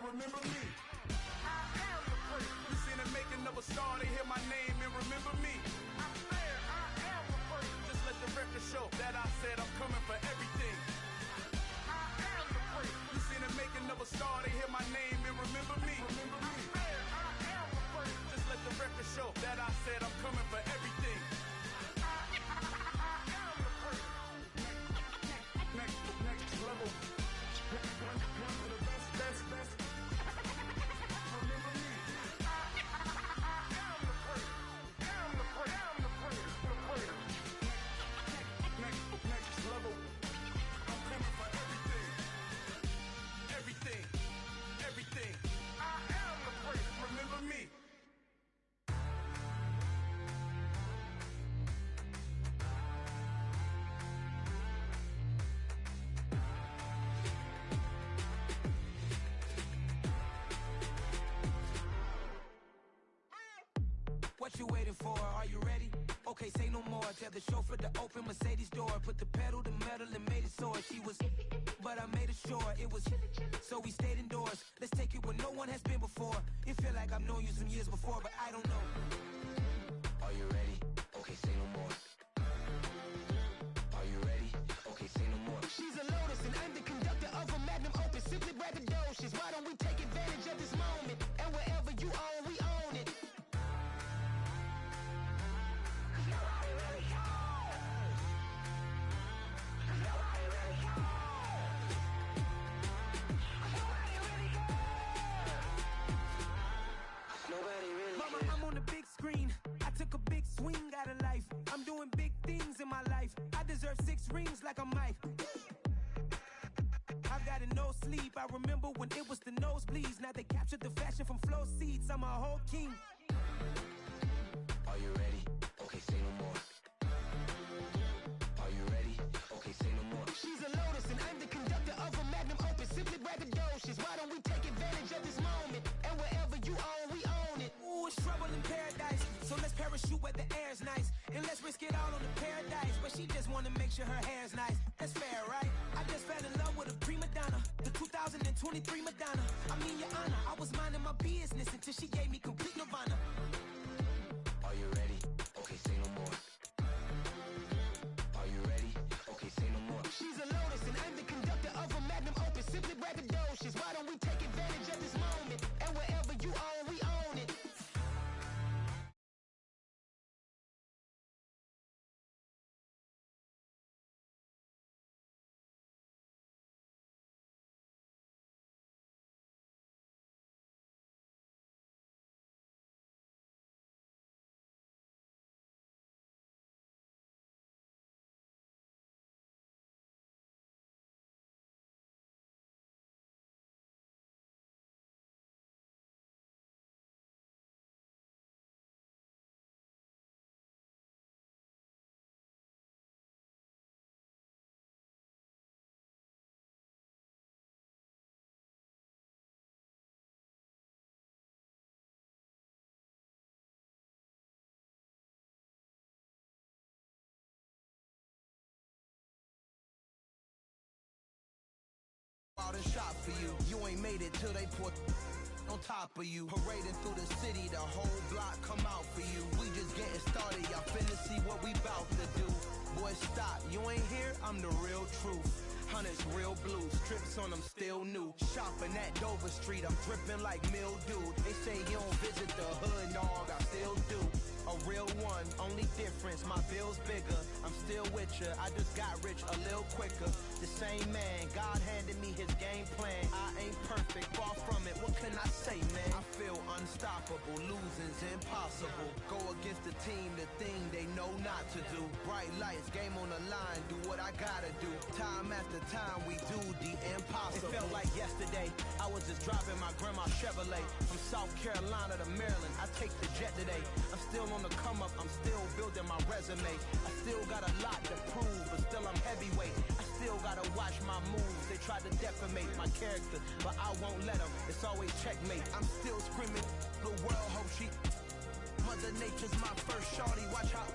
[SPEAKER 11] Remember me. You seen the making of a star, they hear my name and remember me. Just let the record show that I said I'm coming for everything. You seen the making of a star, they hear my name and remember me. Just let the record show that I said I'm coming for everything. Next level. One of the best.
[SPEAKER 1] What you waiting for? Are you ready? Okay, say no more. Tell the chauffeur to open Mercedes door. Put the pedal to metal and made it soar. She was, but I made it sure it was. So we stayed indoors. Let's take it where no one has been before. It feel like I've known you some years before, but I don't know. Are you ready? Okay, say no more. Are you ready? Okay, say no more.
[SPEAKER 12] She's a Lotus and I'm the conductor of a Magnum Opus. Simply braggadocious. Why don't we take advantage of this moment? And wherever you own, we own it.
[SPEAKER 1] Mama, I'm on the big screen. I took a big swing out of life. I'm doing big things in my life. I deserve 6 rings like I'm Mike. I've got no sleep. I remember when it was the nosebleeds. Now they captured the fashion from flow seats. I'm a whole king. Are you ready? Okay, say no more. Are you ready? Okay, say no more.
[SPEAKER 12] She's a Lotus and I'm the conductor of a Magnum Opus. Simply braggadocious. Why don't we take advantage of this moment? And wherever you own, we own it.
[SPEAKER 1] Ooh, it's trouble in paradise. So let's parachute where the air's nice. And let's risk it all on the paradise. But she just wanna make sure her hair's nice. That's fair, right? I just fell in love with a prima donna. The 2023 Madonna. I mean, your honor, I was minding my business until she gave me complete nirvana. Are you ready? Okay, say no more. Are you ready? Okay, say no more.
[SPEAKER 12] She's a Lotus and I'm the conductor of a Magnum Opus. Simply braggadocious. Why don't we take advantage of this moment? And wherever you own, we own it.
[SPEAKER 1] out and shop for you. You ain't made it till they put on top of you. Parading through the city, the whole block come out for you. We just getting started, y'all finna see what we bout to do. Boy, stop, you ain't here, I'm the real truth. Hunters real blue, strips on them still new. Shopping at Dover Street, I'm dripping like mildew. They say you don't visit the hood, dog, I still do. A real one, only difference, my bill's bigger. I'm still with ya, I just got rich a little quicker. The same man, God handed me his game plan. I ain't perfect, far from it, what can I say, man? I feel unstoppable, losing's impossible. Go against the team, the thing they know not to do. Bright lights, game on the line, do what I gotta do. Time after time, we do the impossible. It felt like yesterday, I was just driving my grandma's Chevrolet. From South Carolina to Maryland, I take the jet today. I'm still on the come up, I'm still building my resume. I still got a lot to prove, but still I'm heavyweight. I still gotta watch my moves. They try to defamate my character, but I won't let them. It's always checkmate. I'm still screaming, the world hope she. Mother Nature's my first shorty. Watch how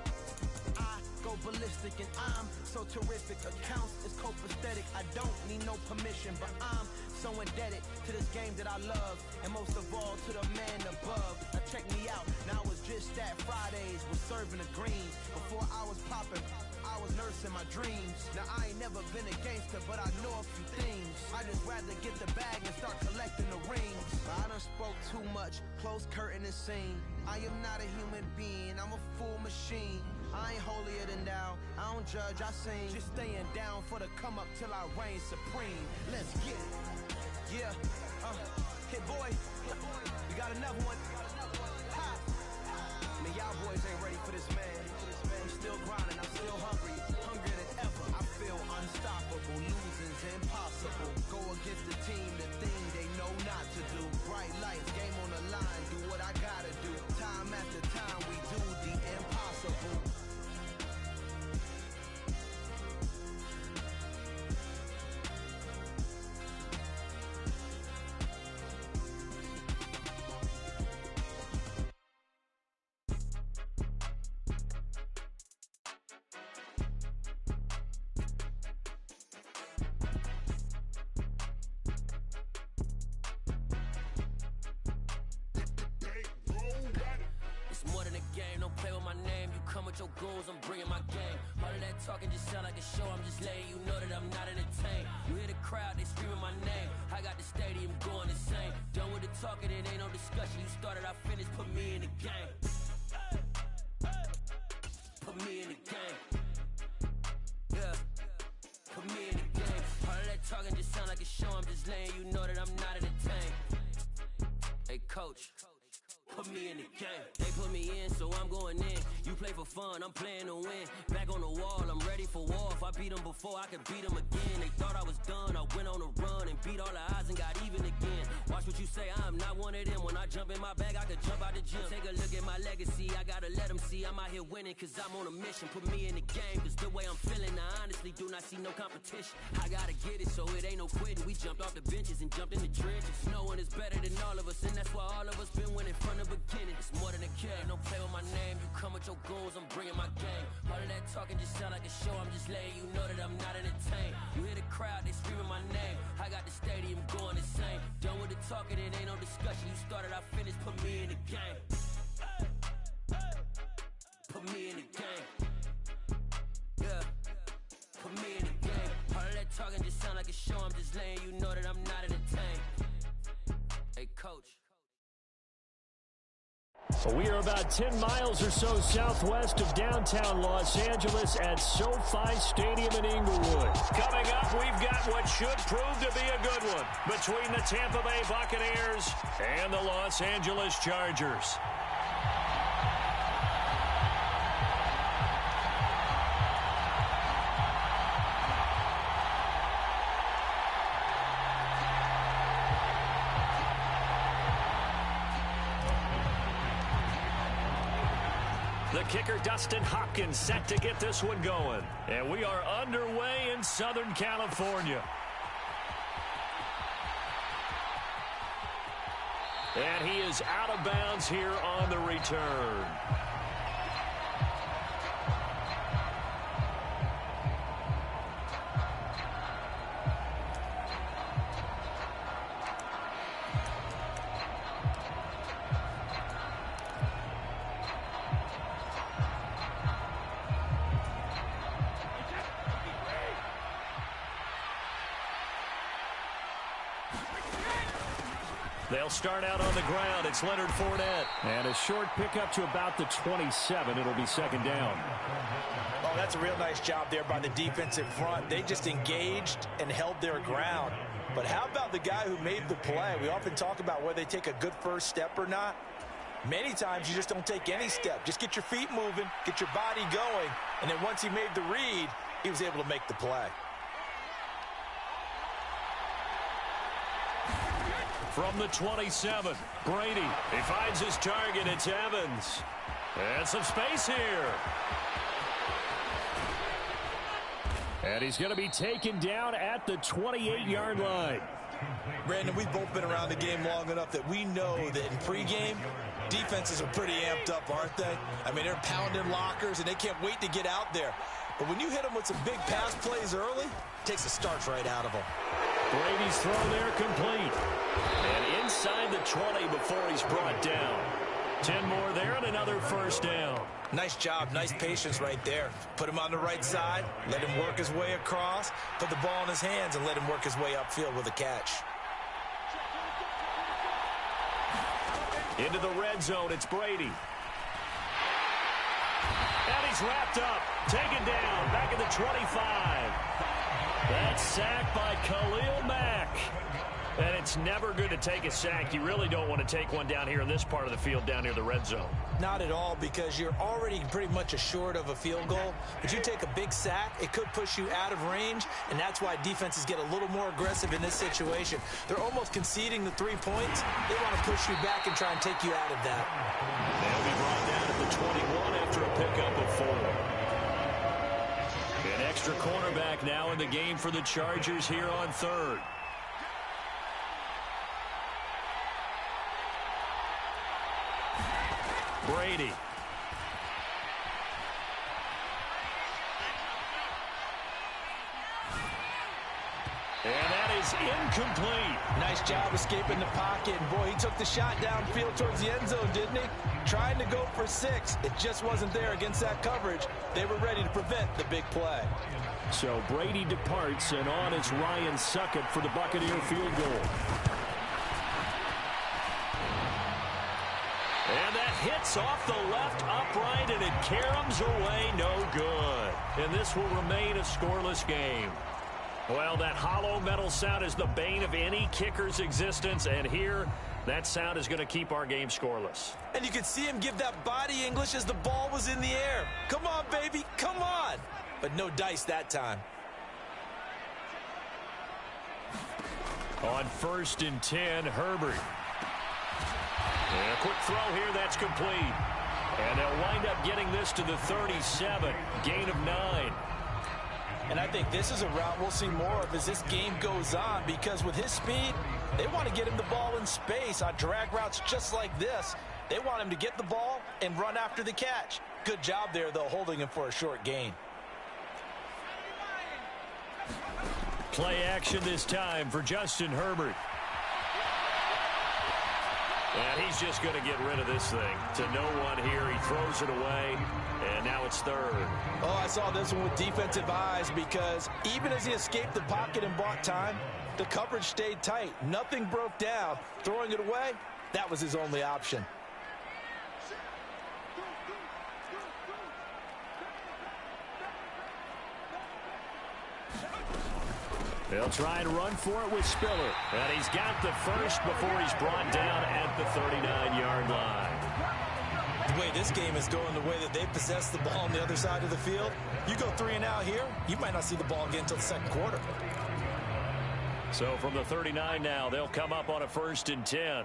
[SPEAKER 1] I go ballistic, and I'm so terrific. Accounts is copacetic. I don't need no permission, but I'm so indebted to this game that I love, and most of all to the man above. Now check me out, now it's just that Fridays was serving the greens. Before I was popping, I was nursing my dreams. Now I ain't never been a gangster, but I know a few things. I just rather get the bag and start collecting the rings. I done spoke too much, close curtain and scene. I am not a human being, I'm a full machine. I ain't holier than thou, I don't judge, I sing. Just staying down for the come up till I reign supreme. Let's get it. Yeah, hit boy, we got another one. Ha! Man, y'all boys ain't ready for this, man. I'm still grinding, I'm still hungry, hungrier than ever. I feel unstoppable, losing's impossible. Go against the team, the thing they know not to do. Bright lights, game on the line, do what I gotta do. Time after time, we do the impossible.
[SPEAKER 13] Your goals, I'm bringing my game. All of that talking just sound like a show. I'm just letting you know that I'm not entertained. You hear the crowd, they screaming my name. I got the stadium going insane. Done with the talking, it ain't no discussion. You started, I finished, put me in the game. Put me in the game. Yeah, put me in the game. All of that talking just sound like a show. I'm just letting you know that I'm not entertained. Hey, coach. Put me in the game. They put me in, so I'm going in. You play for fun, I'm playing to win. Back on the wall, I'm ready for war. If I beat them before, I could beat them again. They thought I was done, I went on a run and beat all the odds and got even again. Watch what you say, I'm not one of them. When I jump in my bag, I could jump out the gym. Take a look at my legacy, I gotta let them see I'm out here winning, cause I'm on a mission. Put me in the game, cause the way I'm feeling, I honestly do not see no competition. I gotta get it, so it ain't no quitting. We jumped off the benches and jumped in the trenches. No one is better than all of us, and that's why all of us been winning from the beginning. It's more than a game, don't play with my name. You come with your goons, I'm bringing my game. All of that talking just sound like a show. I'm just letting you know that I'm not entertained. You hear the crowd, they screaming my name. I got the stadium going insane. Done with the talking, it ain't no discussion. You started, I finished, put me in the game. Put me in the game. Yeah, put me in the game. All of that talking just sound like a show. I'm just letting you know that I'm not entertained. Hey, coach.
[SPEAKER 10] We are about 10 miles or so southwest of downtown Los Angeles at SoFi Stadium in Inglewood.
[SPEAKER 8] Coming up, we've got what should prove to be a good one between the Tampa Bay Buccaneers and the Los Angeles Chargers. The kicker, Dustin Hopkins, set to get this one going. And we are underway in Southern California. And he is out of bounds here on the return. They'll start out on the ground. It's Leonard Fournette.
[SPEAKER 10] And a short pickup to about the 27. It'll be second down.
[SPEAKER 9] Oh, that's a real nice job there by the defensive front. They just engaged and held their ground. But how about the guy who made the play? We often talk about whether they take a good first step or not. Many times you just don't take any step. Just get your feet moving, get your body going, and then once he made the read, he was able to make the play.
[SPEAKER 8] From the 27, Brady. He finds his target. It's Evans. And some space here. And he's going to be taken down at the 28-yard line.
[SPEAKER 9] Brandon, we've both been around the game long enough that we know that in pregame, defenses are pretty amped up, aren't they? I mean, they're pounding lockers, and they can't wait to get out there. But when you hit them with some big pass plays early, it takes the starch right out of them.
[SPEAKER 8] Brady's throw there complete. And inside the 20 before he's brought down. 10 more there and another first down.
[SPEAKER 9] Nice job, nice patience right there. Put him on the right side, let him work his way across, put the ball in his hands, and let him work his way upfield with a catch.
[SPEAKER 8] Into the red zone, it's Brady. And he's wrapped up, taken down, back at the 25. That's sacked by Khalil Mack. And it's never good to take a sack. You really don't want to take one down here in this part of the field down near the red zone.
[SPEAKER 9] Not at all, because you're already pretty much assured of a field goal. But you take a big sack, it could push you out of range, and that's why defenses get a little more aggressive in this situation. They're almost conceding the 3 points. They want to push you back and try and take you out of that.
[SPEAKER 8] They'll be brought down at the 21 after a pickup of 4. An extra cornerback now in the game for the Chargers here on third. Brady. And that is incomplete.
[SPEAKER 9] Nice job escaping the pocket. And boy, he took the shot downfield towards the end zone, didn't he? Trying to go for 6. It just wasn't there against that coverage. They were ready to prevent the big play.
[SPEAKER 10] So Brady departs, and on is Ryan Suckett for the Buccaneer field goal.
[SPEAKER 8] And that hits off the left upright, and it caroms away, no good. And this will remain a scoreless game. Well, that hollow metal sound is the bane of any kicker's existence, and here, that sound is going to keep our game scoreless.
[SPEAKER 9] And you could see him give that body English as the ball was in the air. Come on, baby, come on. But no dice that time.
[SPEAKER 8] On 1st and 10, Herbert. And a quick throw here, that's complete. And they'll wind up getting this to the 37, gain of 9.
[SPEAKER 9] And I think this is a route we'll see more of as this game goes on, because with his speed, they want to get him the ball in space on drag routes just like this. They want him to get the ball and run after the catch. Good job there, though, holding him for a short gain.
[SPEAKER 8] Play action this time for Justin Herbert. And he's just going to get rid of this thing. To no one here. He throws it away, and now it's third.
[SPEAKER 9] Oh, I saw this one with defensive eyes, because even as he escaped the pocket and bought time, the coverage stayed tight. Nothing broke down. Throwing it away, that was his only option.
[SPEAKER 10] They'll try and run for it with Spiller.
[SPEAKER 8] And he's got the first before he's brought down at the 39-yard line.
[SPEAKER 9] The way this game is going, the way that they possess the ball on the other side of the field, you go 3 and out here, you might not see the ball again until the second quarter.
[SPEAKER 8] So from the 39 now, they'll come up on a 1st and 10.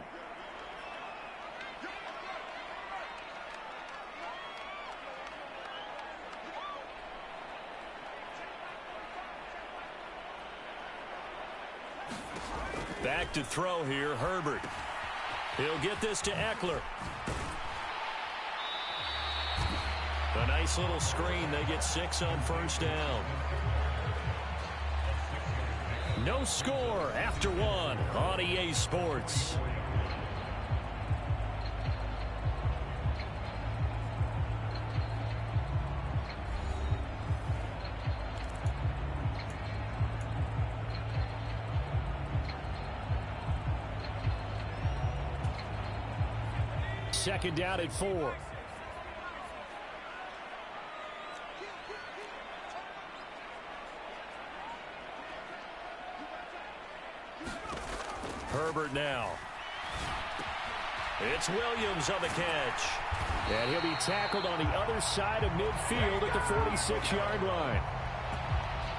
[SPEAKER 8] Back to throw here, Herbert. He'll get this to Eckler. A nice little screen. They get 6 on 1st down. No score after 1 on EA Sports.
[SPEAKER 10] second down at 4. Herbert now. It's Williams on the catch. And he'll be tackled on the other side of midfield at the 46-yard line.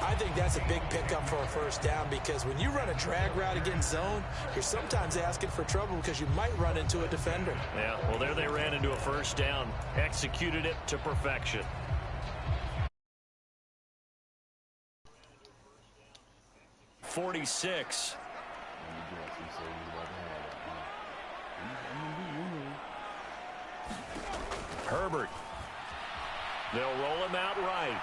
[SPEAKER 9] I think that's a big pickup for a first down because when you run a drag route against zone, you're sometimes asking for trouble because you might run into a defender.
[SPEAKER 10] Yeah, well, there they ran into a first down. Executed it to perfection. .46. Herbert. They'll roll him out right.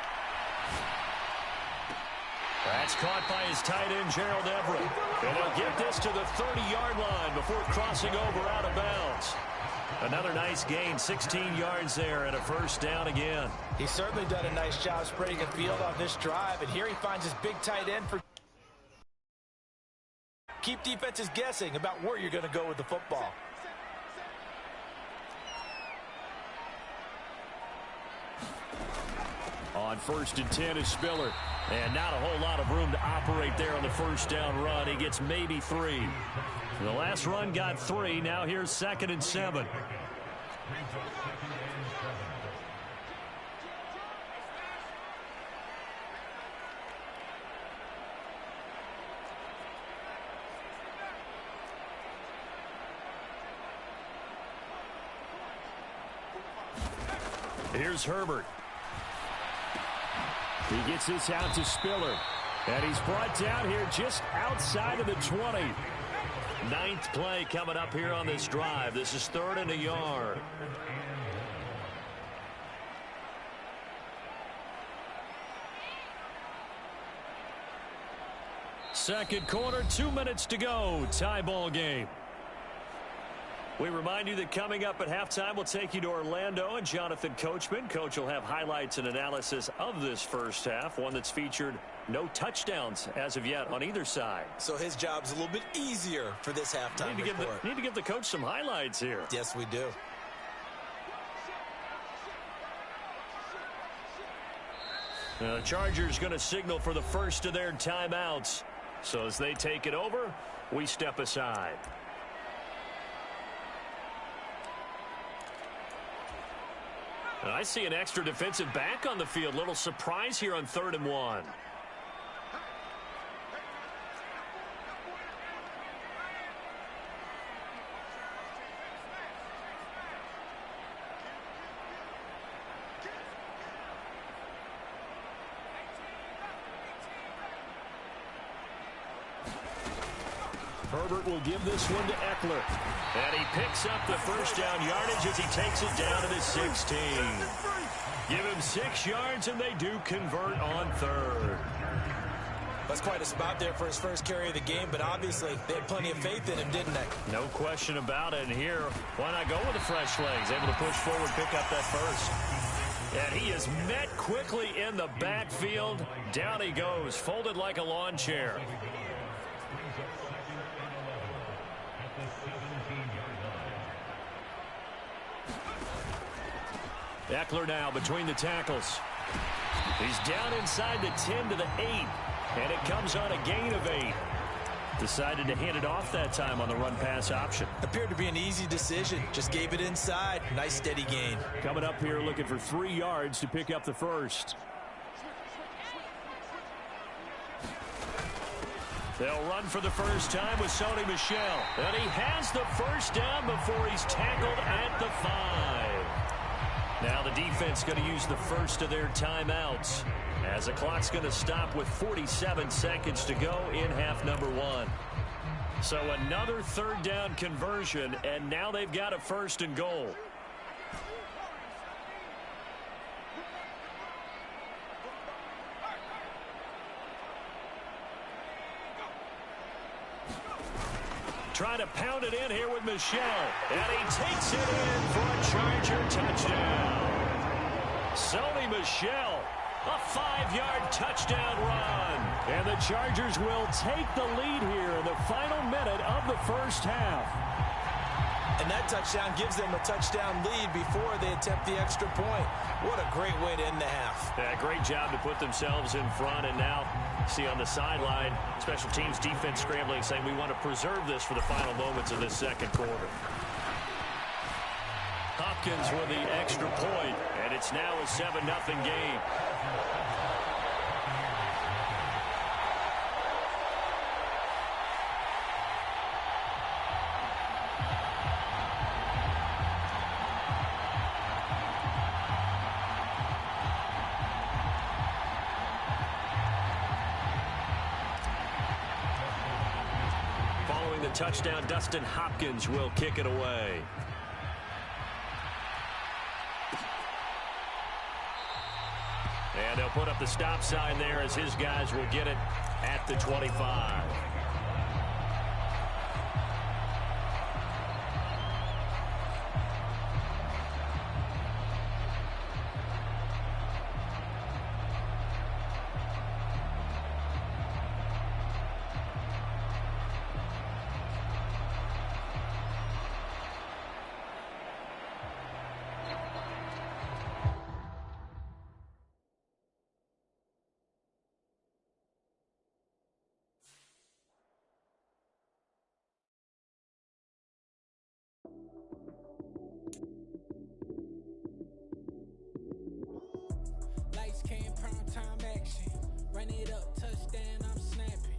[SPEAKER 10] That's caught by his tight end, Gerald Everett. And they'll get this to the 30-yard line before crossing over out of bounds. Another nice gain, 16 yards there and a first down again.
[SPEAKER 9] He's certainly done a nice job spreading the field on this drive, and here he finds his big tight end for... Keep defenses guessing about where you're going to go with the football.
[SPEAKER 10] On 1st and 10 is Spiller. And not a whole lot of room to operate there on the first down run. He gets maybe 3. The last run got 3. Now here's 2nd and 7. Here's Herbert. He gets this out to Spiller. And he's brought down here just outside of the 20. 9th play coming up here on this drive. This is 3rd and a yard. Second quarter, 2 minutes to go. Tie ball game. We remind you that coming up at halftime, we'll take you to Orlando and Jonathan Coachman. Coach will have highlights and analysis of this first half, one that's featured no touchdowns as of yet on either side.
[SPEAKER 9] So his job's a little bit easier for this halftime report.
[SPEAKER 10] Need to give the coach some highlights here.
[SPEAKER 9] Yes, we do.
[SPEAKER 10] The Chargers going to signal for the first of their timeouts. So as they take it over, we step aside. I see an extra defensive back on the field. Little surprise here on 3rd and 1. Herbert will give this one to Eckler. And he picks up the first down yardage as he takes it down to the 16. Give him 6 yards, and they do convert on 3rd.
[SPEAKER 9] That's quite a spot there for his first carry of the game, but obviously they had plenty of faith in him, didn't they?
[SPEAKER 10] No question about it. And here, why not go with the fresh legs? Able to push forward, pick up that first. And he is met quickly in the backfield. Down he goes, folded like a lawn chair. Eckler now between the tackles. He's down inside the 10 to the 8. And it comes on a gain of 8. Decided to hand it off that time on the run-pass option.
[SPEAKER 9] Appeared to be an easy decision. Just gave it inside. Nice steady gain.
[SPEAKER 10] Coming up here looking for 3 yards to pick up the first. They'll run for the first time with Sony Michel. And he has the first down before he's tackled at the 5. Now the defense going to use the first of their timeouts as the clock's going to stop with 47 seconds to go in half number 1. So another 3rd down conversion, and now they've got a 1st and goal. Trying to pound it in here with Michel. And he takes it in for a Charger touchdown. Sony Michel, a 5-yard touchdown run. And the Chargers will take the lead here in the final minute of the first half.
[SPEAKER 9] And that touchdown gives them a touchdown lead before they attempt the extra point. What a great way to end the half.
[SPEAKER 8] Yeah, great job to put themselves in front. And now, see on the sideline, special teams defense scrambling, saying we want to preserve this for the final moments of this second quarter. Hopkins with the extra point, and it's now a 7-0 game. Following the touchdown, Dustin Hopkins will kick it away. And they'll put up the stop sign there as his guys will get it at the 25.
[SPEAKER 14] Lights came, prime time action. Run it up, touchdown, I'm snapping.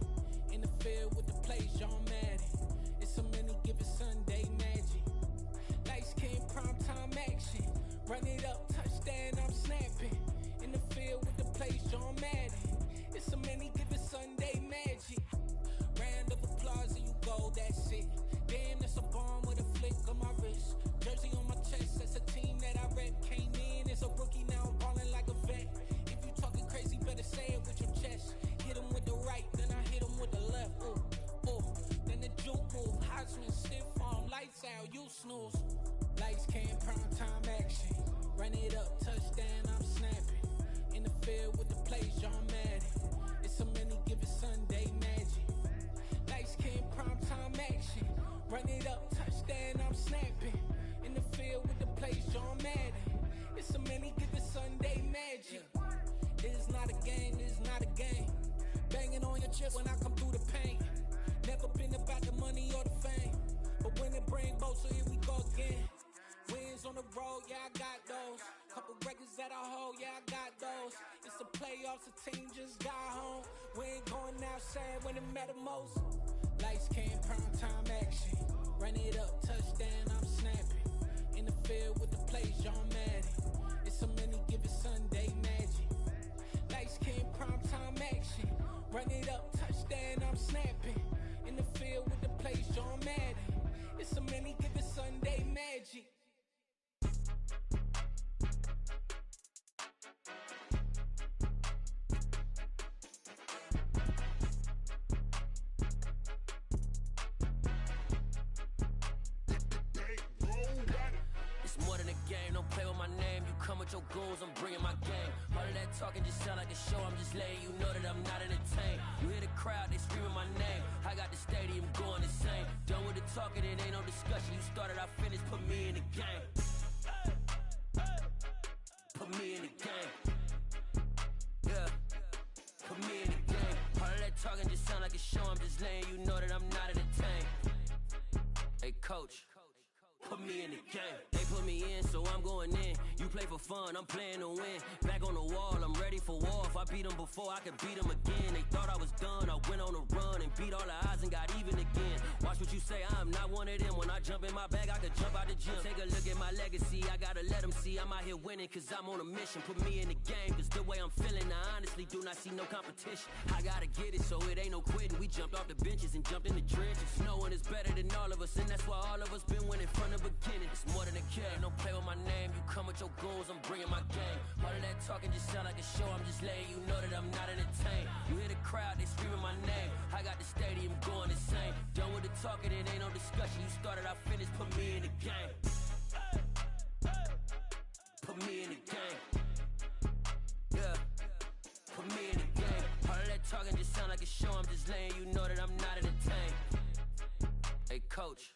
[SPEAKER 14] In the field with the plays, John Madden. It's a many given Sunday magic. Lights came, prime time action. Run it up, touchdown, I'm snapping. In the field with the plays, John Madden. It's a many given Sunday magic. Round of applause and you go, that's it. Damn, that's a bomb with a flick on my wrist. Jersey on my chest, that's a team that I rep. Came in as a rookie, now I'm balling like a vet. If you talking crazy, better say it with your chest. Hit him with the right, then I hit him with the left. Ooh, ooh, then the juke move. Heisman, stiff arm, lights out, you snooze. Lights came, prime time action. Run it up, touchdown, I'm snapping. In the field with the plays, John Madden. It's a many given Sunday magic. Lights came, prime time action. Run it up, touchdown, I'm snapping. In the field with the plays, John Madden. It's a many given Sunday magic. It is not a game, it is not a game. Banging on your chest when I come through the paint. Never been about the money or the fame. But when it bring both, so here we go again. Wins on the road, yeah, I got those. Couple records that I hold, yeah, I got those. It's the playoffs, the team just got home. We ain't going outside when it matter most. Lights came, prime time action. Run it up, touchdown, I'm snapping. In the field with the plays, John Madden. It's a many given Sunday magic. Lights came, prime time action. Run it up, touchdown, I'm snapping. In the field with the plays, John Madden. It's a many given Sunday magic.
[SPEAKER 13] It's more than a game, don't play with my name. You come with your goons, I'm bringing my game. All of that talking just sound like a show, I'm just letting you know that I'm not entertained. You hear the crowd, they screaming my name. I got the stadium going insane. Done with the talking, it ain't no discussion. You started, I finished, put me in the game. Put me in the game. Yeah, put me in the game. All of that talking just sound like a show, I'm just letting you know that I'm not entertained. Hey coach, put me in the game. They put me in, so I'm going in. You play for fun, I'm playing to win. Back on the wall, I'm ready for war. If I beat them before, I could beat them again. They thought I was done, I went on a run and beat all the odds and got even again. Watch what you say, I'm not one of them. When I jump in my bag, I could jump out the gym. Take a look at my legacy, I gotta let them see I'm out here winning, cause I'm on a mission. Put me in the game, cause the way I'm feeling, I honestly do not see no competition. I gotta get it, so it ain't no quitting. We jumped off the benches and jumped in the trenches. No one is better than all of us, and that's why all of us been winning from the beginning. It's more than a game, don't play with my name. You come with your goons, I'm bringing my game. All of that talking just sound like a show, I'm just letting you know that I'm not entertained. You hear the crowd, they screaming my name. I got the stadium going insane. Done with the talking, it ain't no discussion. You started, I finished, put me in the game. Put me in the game. Yeah, put me in the game. All of that talking just sound like a show, I'm just letting you know that I'm not entertained. Hey coach,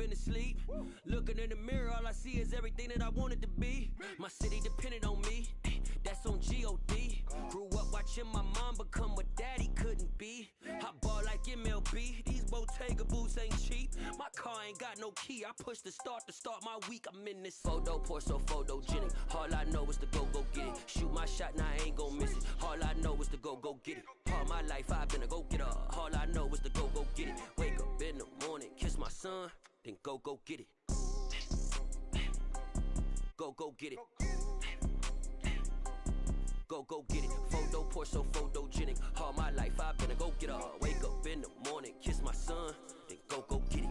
[SPEAKER 13] been asleep. Looking in the mirror, all I see is everything that I wanted to be. My city depended on me, that's on G.O.D. Grew up watching my mom become what daddy couldn't be. I ball like MLB, these Bottega boots ain't cheap. My car ain't got no key, I push the start to start my week. I'm in this photo, pour so photogenic. All I know is to go get it. Shoot my shot, now I ain't gon' miss it. All I know is to go get it. All my life I've been a go-getter. All I know is to go get it. Wake up in the morning, kiss my son, then go get it. Go get it. Go get it. Photo, pour so photogenic. All my life I've been a go-getter. Wake up in the morning, kiss my son, then go get it.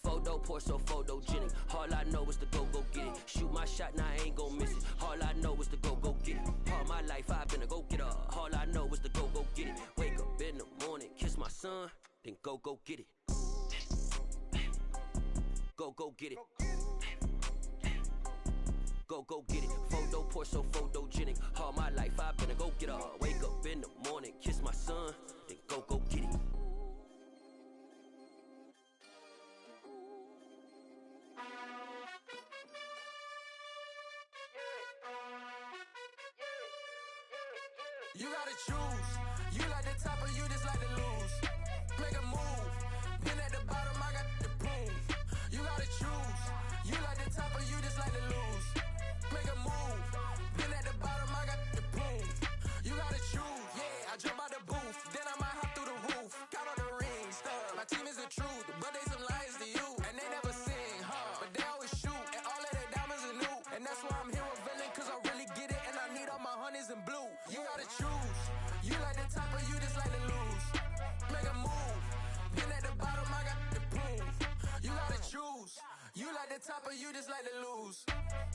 [SPEAKER 13] Photo, pour so photogenic. All I know is to go get it. Shoot my shot, now I ain't gon' miss it. All I know is to go get it. All my life I've been a go-getter. All I know is to go get it. Wake up in the morning, kiss my son, then go get it. Go get it. Go get it. Photo, pour so photogenic. All my life I've been a go-getter. Wake up in the morning, kiss my son, then go get it.
[SPEAKER 2] You gotta choose. You like the top or you just like to lose. Make a move. Been at the bottom, I got the proof. You gotta choose. You like the top or you just like to lose. Make a move. Been at the bottom, I got the proof. You gotta choose. Yeah, I jump out the booth, then I might hop through the roof. Count all the rings, stuff. My team is the truth, but they some liars to you. And they never sing, but they always shoot. And all of their diamonds are new. And that's why I'm here with villain, cause I really get it. And I need all my honeys in blue. You gotta choose. You like the top or you just like to lose. Make a move. Been at the bottom, I got the proof. You gotta choose. You like the top or you just like to lose.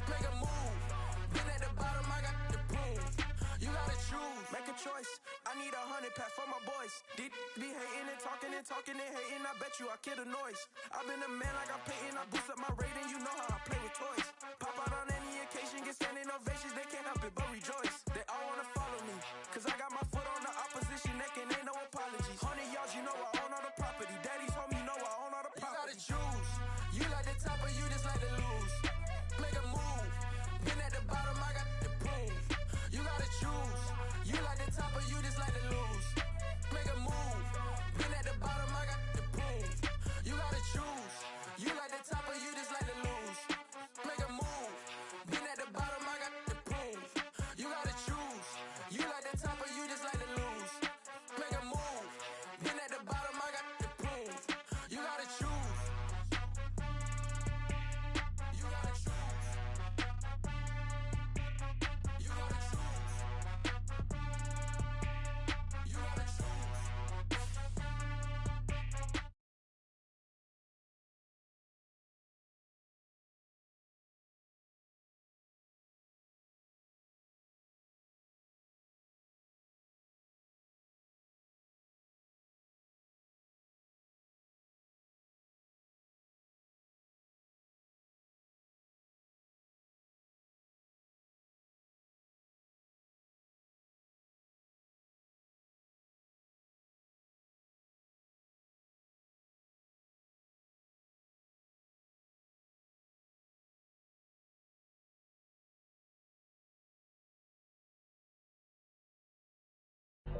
[SPEAKER 2] Make a move. Been at the bottom, I got the proof. You gotta choose.
[SPEAKER 1] Make a choice. I need 100 pack for my boys. Deep be hating and talking and hating. I bet you I kill the noise. I've been a man like I'm Peyton. I boost up my rating. You know how I play with toys. Pop out on any occasion, get standing ovations. They can't help it but rejoice. They all wanna follow me, cause I got my foot on the opposition neck and ain't no apologies. 100 yards, you know I own all the property. Daddy's home, you know I own all the property.
[SPEAKER 2] You gotta choose. You like the top or you just like to lose. Make a move. Been at the bottom, I got the proof. You gotta choose. You like the top or you just like to lose. Make a move. Been at the bottom, I got the proof. You gotta choose. You like the top or you just like to lose. Make a move. Been at the bottom, I got the proof. You gotta choose. You like the top or you just like to lose. Make a move. Been at the bottom, I got the proof. You gotta choose. You gotta choose. You gotta choose. You gotta choose.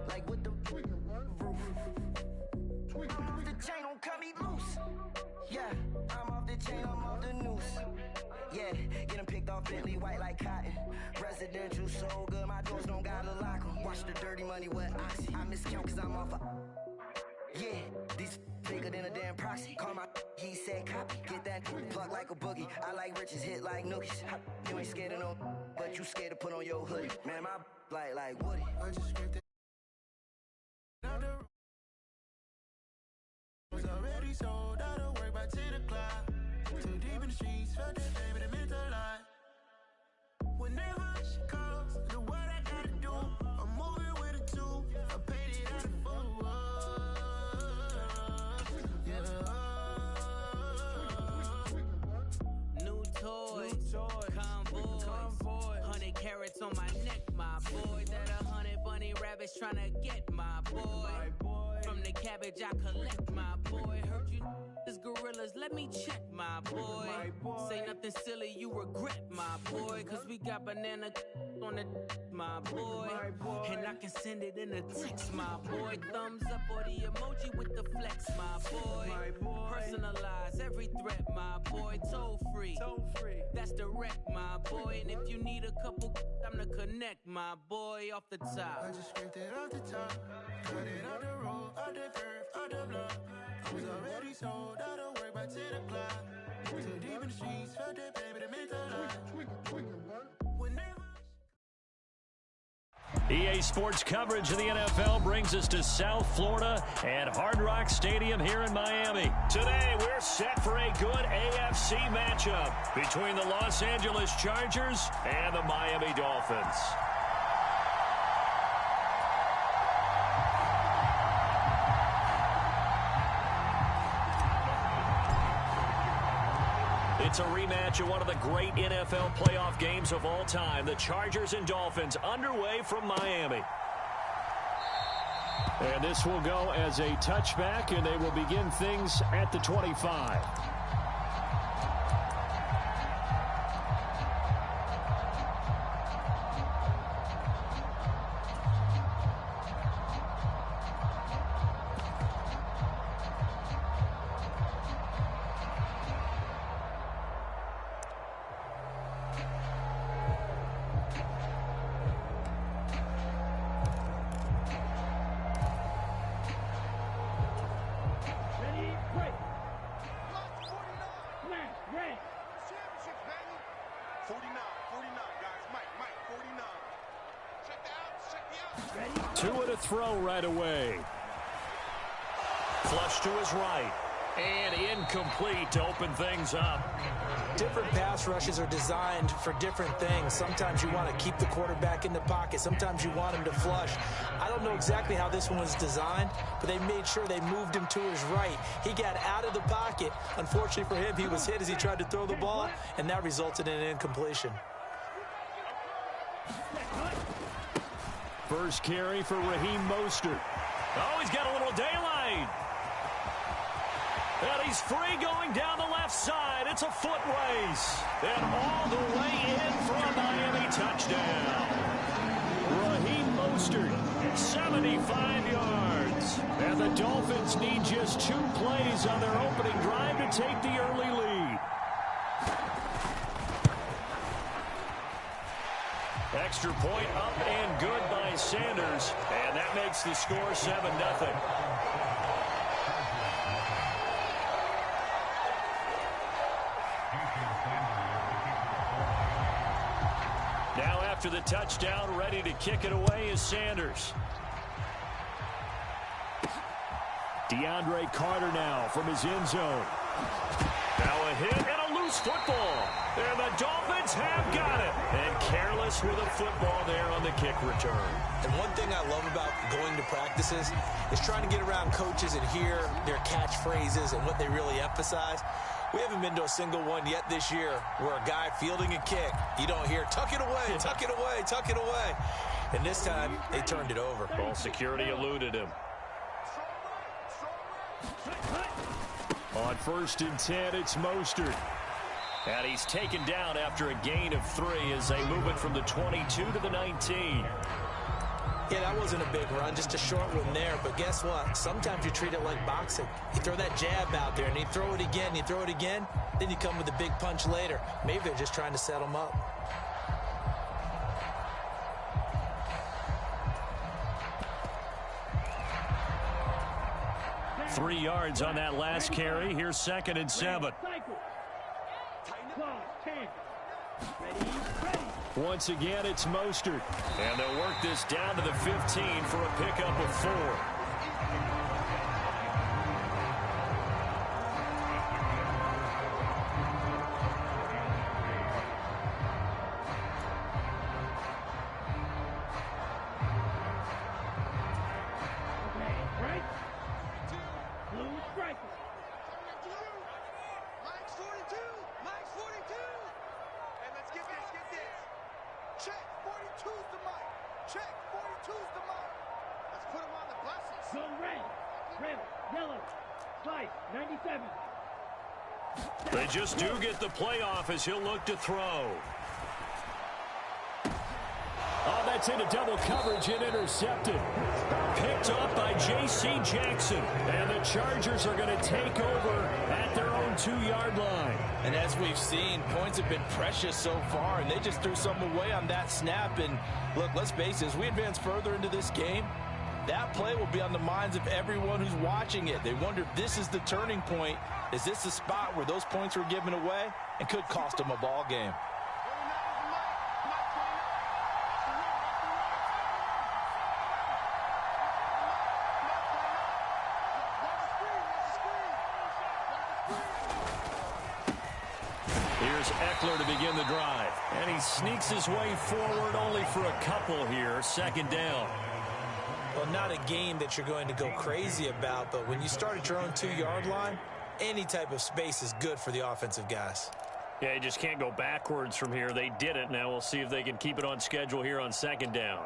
[SPEAKER 3] Like with the roof. I'm off the chain, don't cut me loose. Yeah, I'm off the chain, I'm off the noose. Yeah, getting picked off Bentley white like cotton. Residential so good, my doors don't gotta lock 'em. Watch the dirty money with oxy. I miscount cause I'm off a. Yeah, these bigger than a damn proxy. Call my he said copy. Get that plug like a boogie. I like riches, hit like nookies. You ain't scared of no, but you scared to put on your hoodie. Man, my like Woody.
[SPEAKER 2] I just scraped it out the was already sold out of work by 10 o'clock. Too deep in the streets, felt that baby, the mental lie.
[SPEAKER 4] Convoy. 100 carats on my neck, my boy. That 100 bunny rabbits tryna get my boy. From the cabbage I collect, my boy. Heard you is gorillas, let me check, my boy. Say nothing silly, you regret, my boy. Cause we got banana on the my boy. And I can send it in a text, my boy. Thumbs up or the emoji with the flex, my boy. Personalize every threat, my boy. Toll free. That's direct, my boy. And if you need a couple, I'm to connect, my boy, off the top.
[SPEAKER 2] I just scraped it off the top. Cut it out the road, out the curve, out the block. I was already sold out of work by 10 o'clock. Too deep in the streets, felt that baby to make a lot.
[SPEAKER 8] EA Sports coverage of the NFL brings us to South Florida and Hard Rock Stadium here in Miami. Today, we're set for a good AFC matchup between the Los Angeles Chargers and the Miami Dolphins. It's a rematch of one of the great NFL playoff games of all time. The Chargers and Dolphins underway from Miami.
[SPEAKER 10] And this will go as a touchback, and they will begin things at the 25. Two at a throw right away.
[SPEAKER 8] Flush to his right. And incomplete to open things up.
[SPEAKER 9] Different pass rushes are designed for different things. Sometimes you want to keep the quarterback in the pocket. Sometimes you want him to flush. I don't know exactly how this one was designed, but they made sure they moved him to his right. He got out of the pocket. Unfortunately for him, he was hit as he tried to throw the ball, and that resulted in an incompletion.
[SPEAKER 10] First carry for Raheem Mostert.
[SPEAKER 8] Oh, he's got a little daylight. And he's free going down the left side. It's a foot race. And all the way in for a Miami touchdown.
[SPEAKER 10] Raheem Mostert, 75 yards. And the Dolphins need just 2 plays on their opening drive to take the early lead.
[SPEAKER 8] Extra point up and good by Sanders. And that makes the score 7-0. Now after the touchdown, ready to kick it away is Sanders.
[SPEAKER 10] DeAndre Carter now from his end zone.
[SPEAKER 8] Now a hit and a loose football. And the Dolphins have got it. And careless with a football there on the kick return.
[SPEAKER 9] And one thing I love about going to practices is trying to get around coaches and hear their catchphrases and what they really emphasize. We haven't been to a single one yet this year where a guy fielding a kick, you don't hear, tuck it away, tuck it away, tuck it away. And this time, they turned it over.
[SPEAKER 8] Ball security eluded him.
[SPEAKER 10] On 1st and 10, it's Mostert.
[SPEAKER 8] And he's taken down after a gain of 3 as they move it from the 22 to the 19.
[SPEAKER 9] Yeah, that wasn't a big run, just a short one there. But guess what? Sometimes you treat it like boxing. You throw that jab out there, and you throw it again, you throw it again, then you come with a big punch later. Maybe they're just trying to set him up.
[SPEAKER 8] Three yards on that last carry. Here's 2nd and 7.
[SPEAKER 10] Once again, it's Mostert.
[SPEAKER 8] And they'll work this down to the 15 for a pickup of 4.
[SPEAKER 2] Check. 42's the mark. Let's put him on the buses.
[SPEAKER 15] Go red. Red. Yellow. Slice. 97.
[SPEAKER 8] They just do get the playoff as he'll look to throw.
[SPEAKER 10] Oh, that's into double coverage and intercepted. Picked up by J.C. Jackson. And the Chargers are going to take over at their own 2-yard line.
[SPEAKER 9] And as we've seen, points have been precious so far, and they just threw some away on that snap. And look, let's face it, as we advance further into this game, that play will be on the minds of everyone who's watching it. They wonder if this is the turning point. Is this the spot where those points were given away and could cost them a ball game?
[SPEAKER 8] Here's Eckler to begin the drive. And he sneaks his way forward only for a couple here. Second down.
[SPEAKER 9] Well, not a game that you're going to go crazy about, but when you start at your own 2-yard line, any type of space is good for the offensive guys.
[SPEAKER 10] Yeah, you just can't go backwards from here. They did it. Now we'll see if they can keep it on schedule here on second down.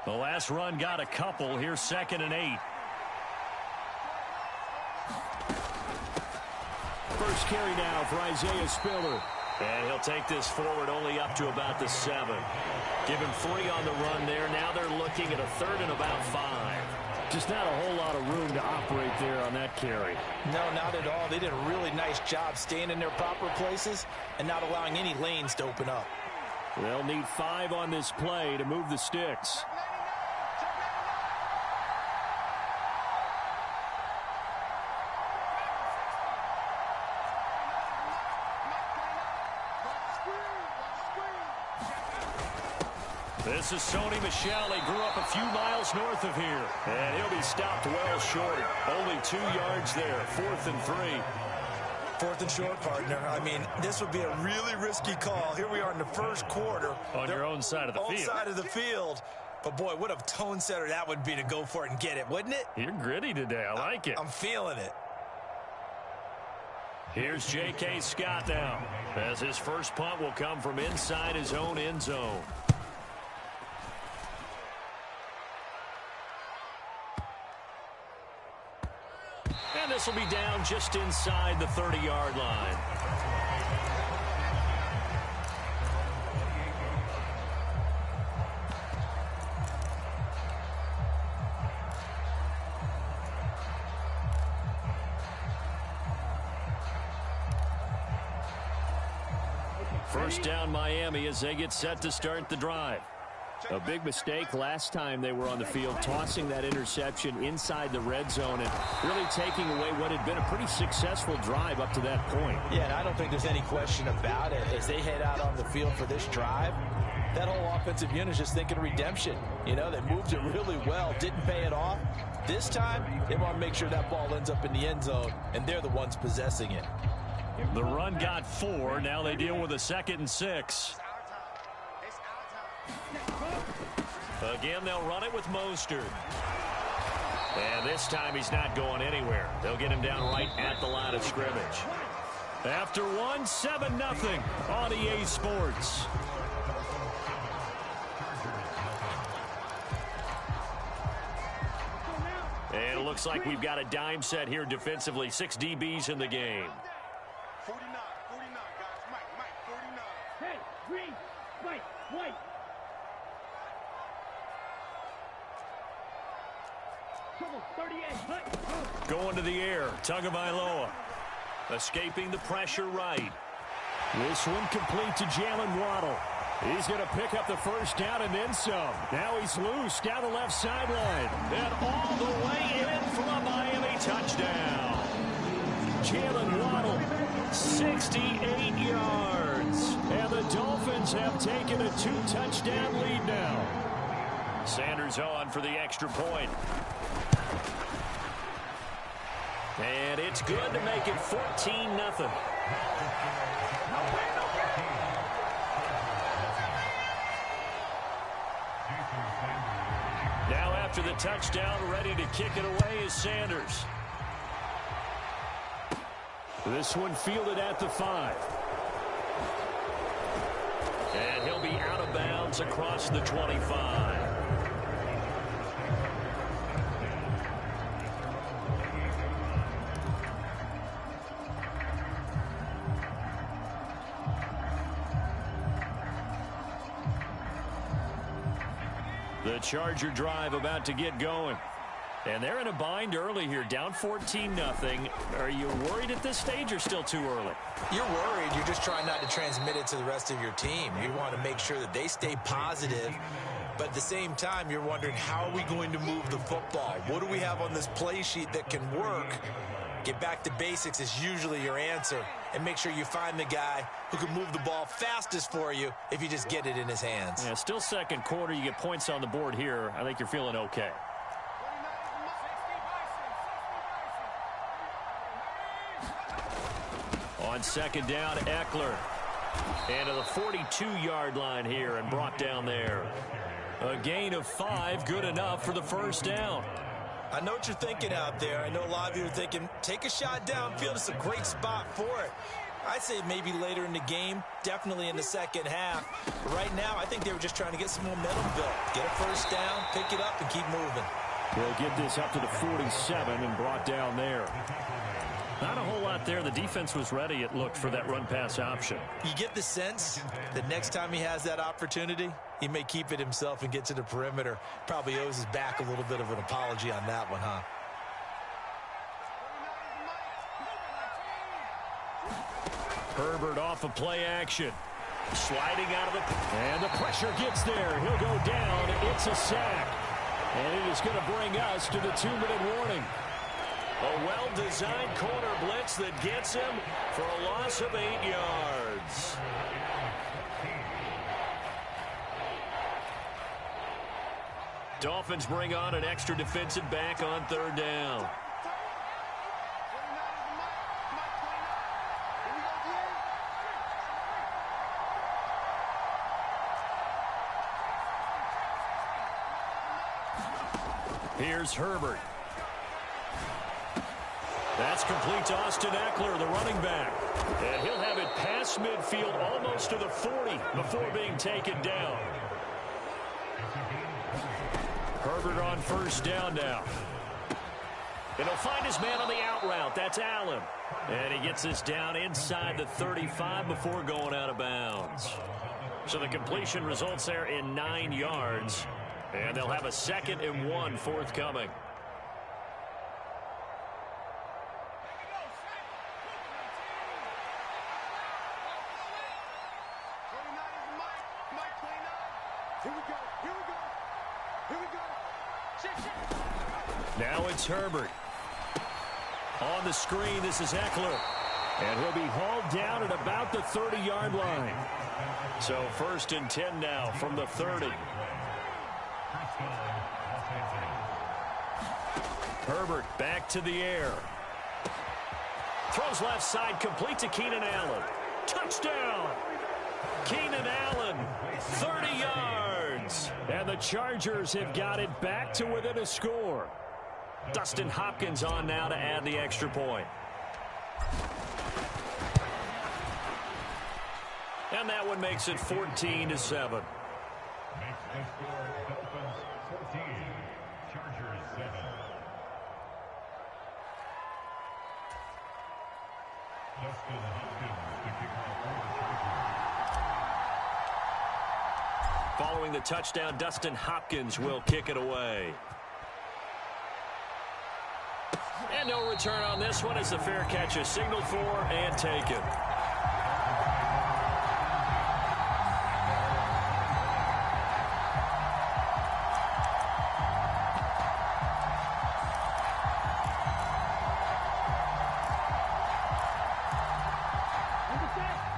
[SPEAKER 10] The last run got a couple. Here's 2nd and 8. First carry now for Isaiah Spiller. And he'll take this forward only up to about the 7. Give him 3 on the run there. Now they're looking at a 3rd and about 5. Just not a whole lot of room to operate there on that carry.
[SPEAKER 9] No, not at all. They did a really nice job staying in their proper places and not allowing any lanes to open up.
[SPEAKER 10] They'll need 5 on this play to move the sticks. This is Sony Michel. He grew up a few miles north of here. And he'll be stopped well short. Only 2 yards there. 4th and 3.
[SPEAKER 9] 4th and short, partner. I mean, this would be a really risky call. Here we are in the first quarter.
[SPEAKER 10] On your own side of the field.
[SPEAKER 9] Own side of the field. But, boy, what a tone setter that would be to go for it and get it, wouldn't it?
[SPEAKER 10] You're gritty today. I like it.
[SPEAKER 9] I'm feeling it.
[SPEAKER 10] Here's J.K. Scott now, as his first punt will come from inside his own end zone. And this will be down just inside the 30-yard line. First down Miami as they get set to start the drive. A big mistake last time they were on the field, tossing that interception inside the red zone and really taking away what had been a pretty successful drive up to that point.
[SPEAKER 9] Yeah, and I don't think there's any question about it. As they head out on the field for this drive, that whole offensive unit is just thinking redemption. You know, they moved it really well, didn't pay it off. This time, they want to make sure that ball ends up in the end zone, and they're the ones possessing it.
[SPEAKER 10] The run got 4. Now they deal with a 2nd and 6. Again, they'll run it with Mostert. And this time he's not going anywhere. They'll get him down right at the line of scrimmage. After one, 7-0 on EA Sports. And it looks like we've got a dime set here defensively. 6 DBs in the game.
[SPEAKER 2] 49, guys. Mike, 49.
[SPEAKER 15] Hey, green, white. Trouble, 38,
[SPEAKER 8] Going to the air, Tagovailoa. Escaping the pressure right.
[SPEAKER 10] This one complete to Jalen Waddle. He's going to pick up the first down and then some. Now he's loose down the left sideline.
[SPEAKER 8] And all the way in for a Miami touchdown.
[SPEAKER 10] Jalen Waddle, 68 yards. And the Dolphins have taken a 2-touchdown lead now.
[SPEAKER 8] Sanders on for the extra point.
[SPEAKER 10] And it's good to make it 14-0.
[SPEAKER 8] Now after the touchdown, ready to kick it away is Sanders.
[SPEAKER 10] This one fielded at the 5. And he'll be out of bounds across the 25. The Charger drive about to get going. And they're in a bind early here, down 14-0. Are you worried at this stage or still too early?
[SPEAKER 9] You're worried. You're just trying not to transmit it to the rest of your team. You want to make sure that they stay positive. But at the same time, you're wondering, how are we going to move the football? What do we have on this play sheet that can work? Get back to basics is usually your answer. And make sure you find the guy who can move the ball fastest for you if you just get it in his hands.
[SPEAKER 10] Yeah, still second quarter. You get points on the board here. I think you're feeling okay. On second down, Eckler. And to the 42-yard line here and brought down there. A gain of 5, good enough for the first down.
[SPEAKER 9] I know what you're thinking out there. I know a lot of you are thinking, take a shot downfield. It's a great spot for it. I'd say maybe later in the game, definitely in the second half. But right now, I think they were just trying to get some momentum built. Get a first down, pick it up, and keep moving.
[SPEAKER 10] They'll get this up to the 47 and brought down there. Not a whole lot there. The defense was ready, it looked, for that run-pass option.
[SPEAKER 9] You get the sense that next time he has that opportunity, he may keep it himself and get to the perimeter. Probably owes his back a little bit of an apology on that one, huh?
[SPEAKER 10] Herbert off of play action. Sliding out of the... And the pressure gets there. He'll go down. It's a sack. And it is going to bring us to the 2-minute warning. A well-designed corner blitz that gets him for a loss of 8 yards. Dolphins bring on an extra defensive back on third down. Here's Herbert. That's complete to Austin Eckler, the running back. And he'll have it past midfield almost to the 40 before being taken down. Herbert on first down now. And he'll find his man on the out route. That's Allen. And he gets this down inside the 35 before going out of bounds. So the completion results there in 9 yards. And they'll have a 2nd and 1 forthcoming. Now it's Herbert. On the screen, this is Eckler. And he'll be hauled down at about the 30-yard line. So 1st and 10 now from the 30. Herbert back to the air. Throws left side, complete to Keenan Allen. Touchdown! Keenan Allen, 30 yards. And the Chargers have got it back to within a score. Dustin Hopkins on now to add the extra point. And that one makes it 14-7. Following the touchdown, Dustin Hopkins will kick it away. And no return on this one as the fair catch is signaled for and taken.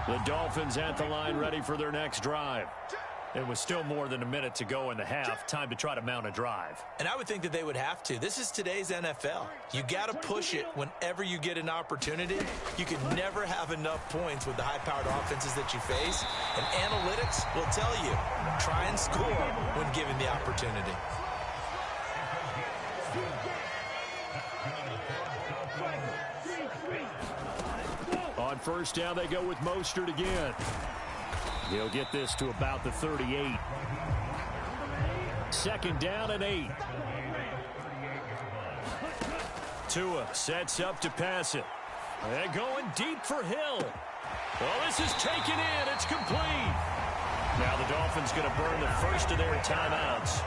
[SPEAKER 10] The Dolphins at the line ready for their next drive. It was still more than a minute to go in the half. Time to try to mount a drive.
[SPEAKER 9] And I would think that they would have to. This is today's NFL. You got to push it whenever you get an opportunity. You can never have enough points with the high-powered offenses that you face. And analytics will tell you, try and score when given the opportunity.
[SPEAKER 10] On first down, they go with Mostert again. He'll get this to about the 38. Second down and 8. Tua sets up to pass it. And going deep for Hill. Well, this is taken in. It's complete. Now the Dolphins going to burn the first of their timeouts,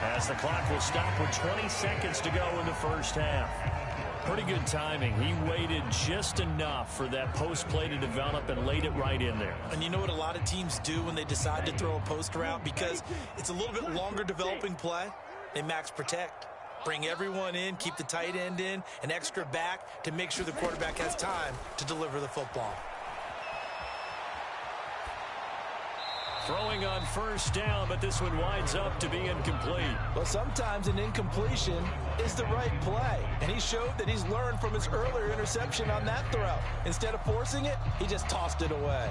[SPEAKER 10] as the clock will stop with 20 seconds to go in the first half. Pretty good timing. He waited just enough for that post play to develop and laid it right in there.
[SPEAKER 9] And you know what a lot of teams do when they decide to throw a post route? Because it's a little bit longer developing play. They max protect. Bring everyone in, keep the tight end in, an extra back to make sure the quarterback has time to deliver the football.
[SPEAKER 10] Throwing on first down, but this one winds up to be incomplete.
[SPEAKER 9] Well, sometimes an incompletion is the right play. And he showed that he's learned from his earlier interception on that throw. Instead of forcing it, he just tossed it away.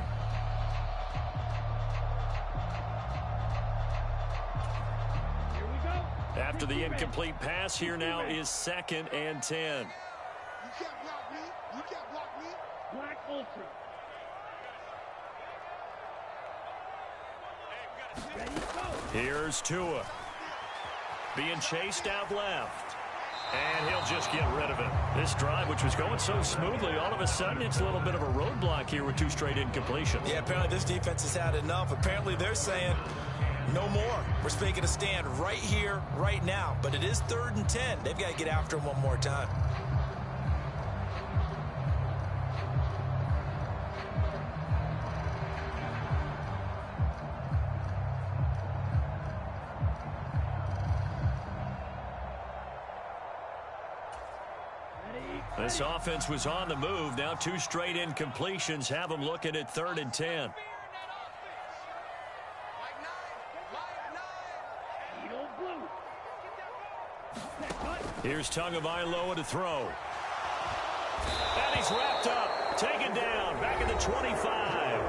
[SPEAKER 15] Here we go.
[SPEAKER 10] After the incomplete pass, here now is 2nd and 10.
[SPEAKER 15] You can't block me. You can't block me. Black Ultra.
[SPEAKER 10] Here's Tua. Being chased out left. And he'll just get rid of it. This drive, which was going so smoothly, all of a sudden it's a little bit of a roadblock here with 2 straight incompletions.
[SPEAKER 9] Yeah, apparently this defense has had enough. Apparently they're saying no more. We're making a stand right here, right now. But it is 3rd and 10. They've got to get after him one more time.
[SPEAKER 10] This offense was on the move. Now 2 straight incompletions have them looking at 3rd and 10. Here's Tagovailoa to throw. And he's wrapped up. Taken down. Back at the 25.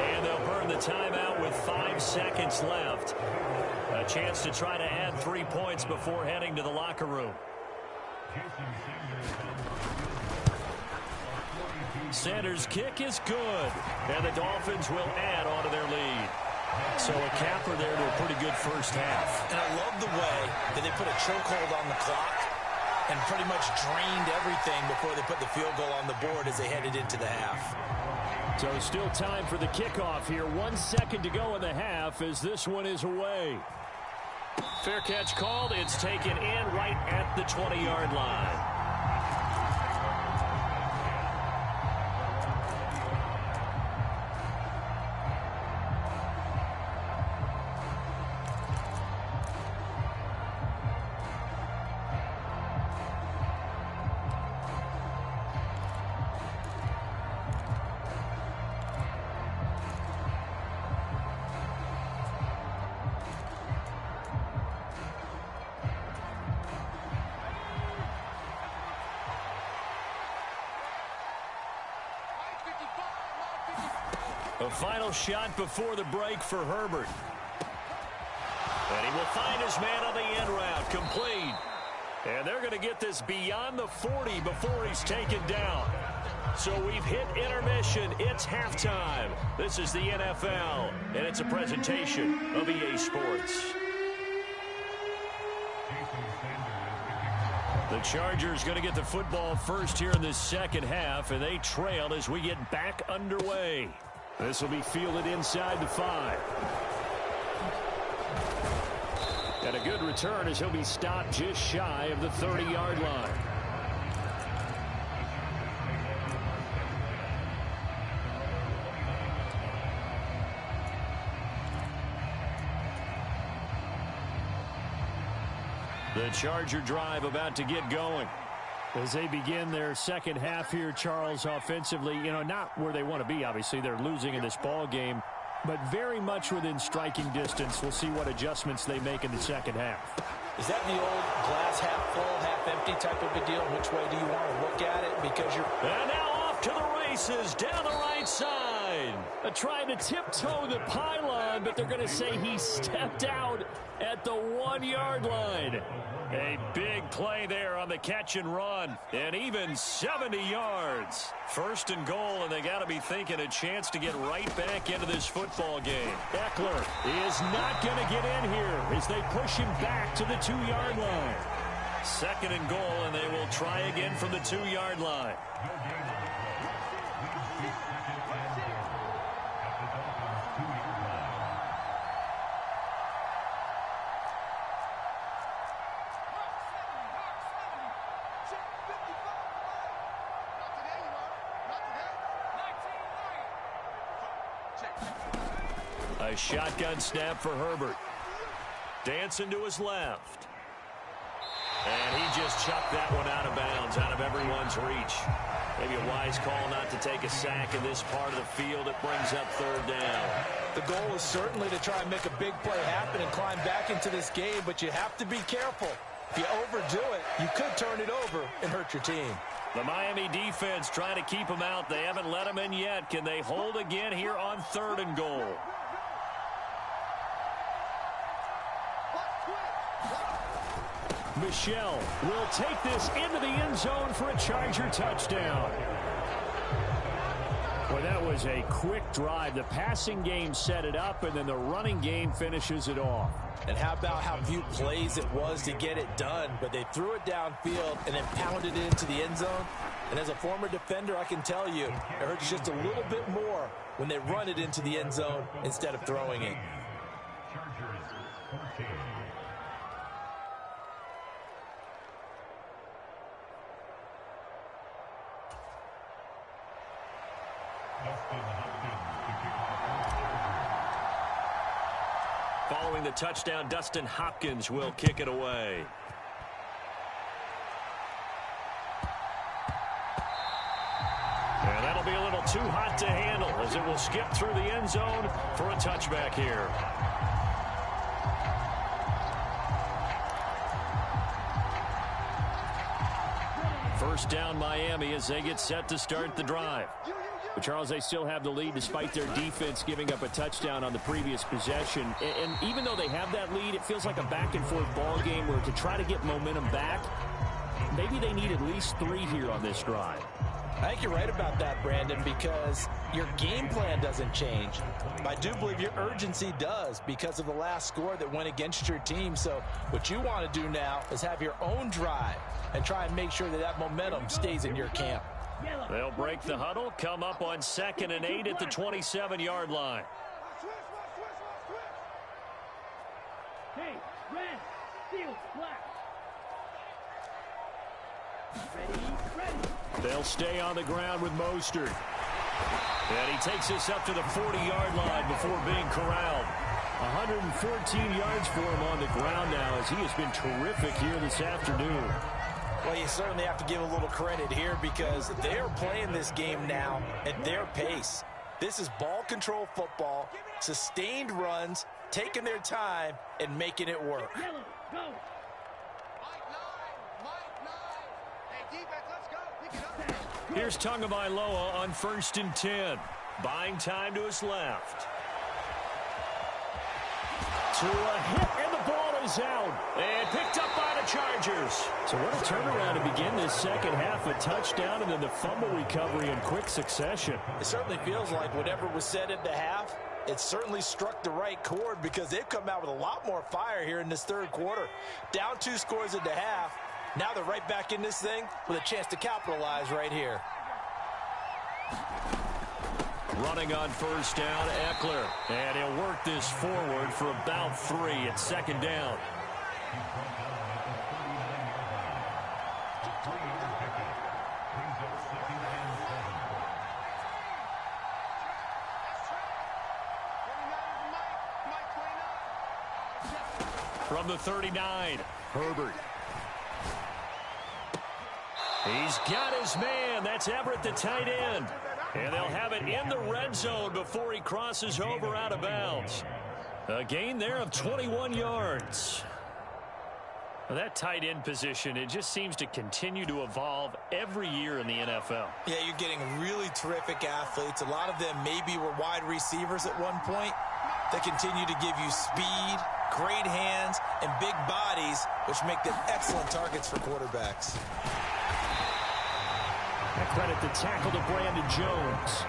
[SPEAKER 10] And they'll burn the timeout with 5 seconds left. A chance to try to add 3 points before heading to the locker room. Sanders' kick is good, and the Dolphins will add on to their lead. So a capper there to a pretty good first half.
[SPEAKER 9] And I love the way that they put a chokehold on the clock and pretty much drained everything before they put the field goal on the board as they headed into the half.
[SPEAKER 10] So still time for the kickoff here. 1 second to go in the half as this one is away. Fair catch called. It's taken in right at the 20-yard line. A final shot before the break for Herbert. And he will find his man on the end route. Complete. And they're going to get this beyond the 40 before he's taken down. So we've hit intermission. It's halftime. This is the NFL, and it's a presentation of EA Sports. The Chargers going to get the football first here in this second half, and they trail as we get back underway. This will be fielded inside the 5. And a good return as he'll be stopped just shy of the 30-yard line. The Charger drive about to get going. As they begin their second half here, Charles, offensively, not where they want to be, obviously. They're losing in this ball game, but very much within striking distance. We'll see what adjustments they make in the second half.
[SPEAKER 9] Is that the old glass half full, half empty type of a deal? Which way do you want to look at it? Because you're...
[SPEAKER 10] And now off to the races down the right side.
[SPEAKER 8] line. Trying to tiptoe the pylon, but they're going to say he stepped out at the 1-yard line. A big play there on the catch and run, and even 70 yards. First and goal, and they got to be thinking a chance to get right back into this football game. Eckler is not going to get in here as they push him back to the 2-yard line. Second and goal, and they will try again from the 2-yard line. A shotgun snap for Herbert. Dancing to his left. And he just chucked that one out of bounds, out of everyone's reach. Maybe a wise call not to take a sack in this part of the field. It brings up third down.
[SPEAKER 9] The goal is certainly to try and make a big play happen and climb back into this game, but you have to be careful. If you overdo it, you could turn it over and hurt your team.
[SPEAKER 8] The Miami defense trying to keep him out. They haven't let him in yet. Can they hold again here on third and goal? Michel will take this into the end zone for a Charger touchdown. Well, that was a quick drive. The passing game set it up, and then the running game finishes it off.
[SPEAKER 9] And how about how few plays it was to get it done, but they threw it downfield and then pounded it into the end zone. And as a former defender, I can tell you, it hurts just a little bit more when they run it into the end zone instead of throwing it.
[SPEAKER 8] Following the touchdown, Dustin Hopkins will kick it away. And that'll be a little too hot to handle as it will skip through the end zone for a touchback here. First down Miami as they get set to start the drive. But Charles, they still have the lead despite their defense giving up a touchdown on the previous possession. And even though they have that lead, it feels like a back-and-forth ball game where to try to get momentum back, maybe they need at least 3 here on this drive.
[SPEAKER 9] I think you're right about that, Brandon, because your game plan doesn't change. I do believe your urgency does because of the last score that went against your team. So what you want to do now is have your own drive and try and make sure that that momentum stays in your camp.
[SPEAKER 8] They'll break the huddle, come up on 2nd and 8 at the 27-yard line.
[SPEAKER 16] Hey, red, steel, black. Ready.
[SPEAKER 8] They'll stay on the ground with Mostert. And he takes us up to the 40-yard line before being corralled. 114 yards for him on the ground now as he has been terrific here this afternoon.
[SPEAKER 9] Well, you certainly have to give a little credit here because they're playing this game now at their pace. This is ball control football, sustained runs, taking their time, and making it work.
[SPEAKER 8] Here's Tagovailoa on 1st and 10. Buying time to his left. To a hit, and the ball is out. And picked up by the Chargers. So what a turnaround to begin this second half. A touchdown and then the fumble recovery in quick succession.
[SPEAKER 9] It certainly feels like whatever was said at the half, it certainly struck the right chord because they've come out with a lot more fire here in this third quarter. Down 2 scores at the half. Now they're right back in this thing with a chance to capitalize right here.
[SPEAKER 8] Running on 1st down, Eckler. And he'll work this forward for about 3 at 2nd down. From the 39, Herbert. He's got his man. That's Everett, the tight end. And they'll have it in the red zone before he crosses over out of bounds. A gain there of 21 yards.
[SPEAKER 10] Well, that tight end position, it just seems to continue to evolve every year in the NFL.
[SPEAKER 9] Yeah, you're getting really terrific athletes. A lot of them maybe were wide receivers at one point. They continue to give you speed, great hands, and big bodies, which make them excellent targets for quarterbacks.
[SPEAKER 10] I credit the tackle to Brandon Jones.